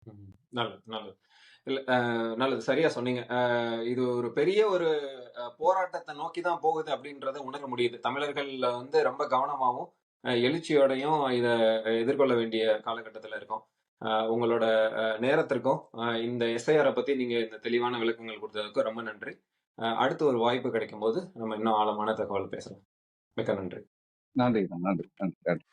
[SPEAKER 2] ம். நல்லது, நல்லது. இல்ல நல்லது, சரியா சொன்னீங்க. இது ஒரு பெரிய ஒரு போராட்டத்தை நோக்கி தான் போகுது அப்படின்றத உணர முடியுது. தமிழர்கள் வந்து ரொம்ப கவனமாவும் எழுச்சியோடையும் இத எதிர்கொள்ள வேண்டிய காலகட்டத்துல இருக்கோம். உங்களோட நேரத்திற்கும் இந்த எஸ்ஐஆர பத்தி நீங்க இந்த தெளிவான விளக்கங்கள் கொடுத்ததுக்கு ரொம்ப நன்றி. அடுத்து ஒரு வாய்ப்பு கிடைக்கும்போது நம்ம இன்னும் ஆழமான தகவல் பேசலாம். மிக்க நன்றி.
[SPEAKER 1] நன்றி நன்றி நன்றி.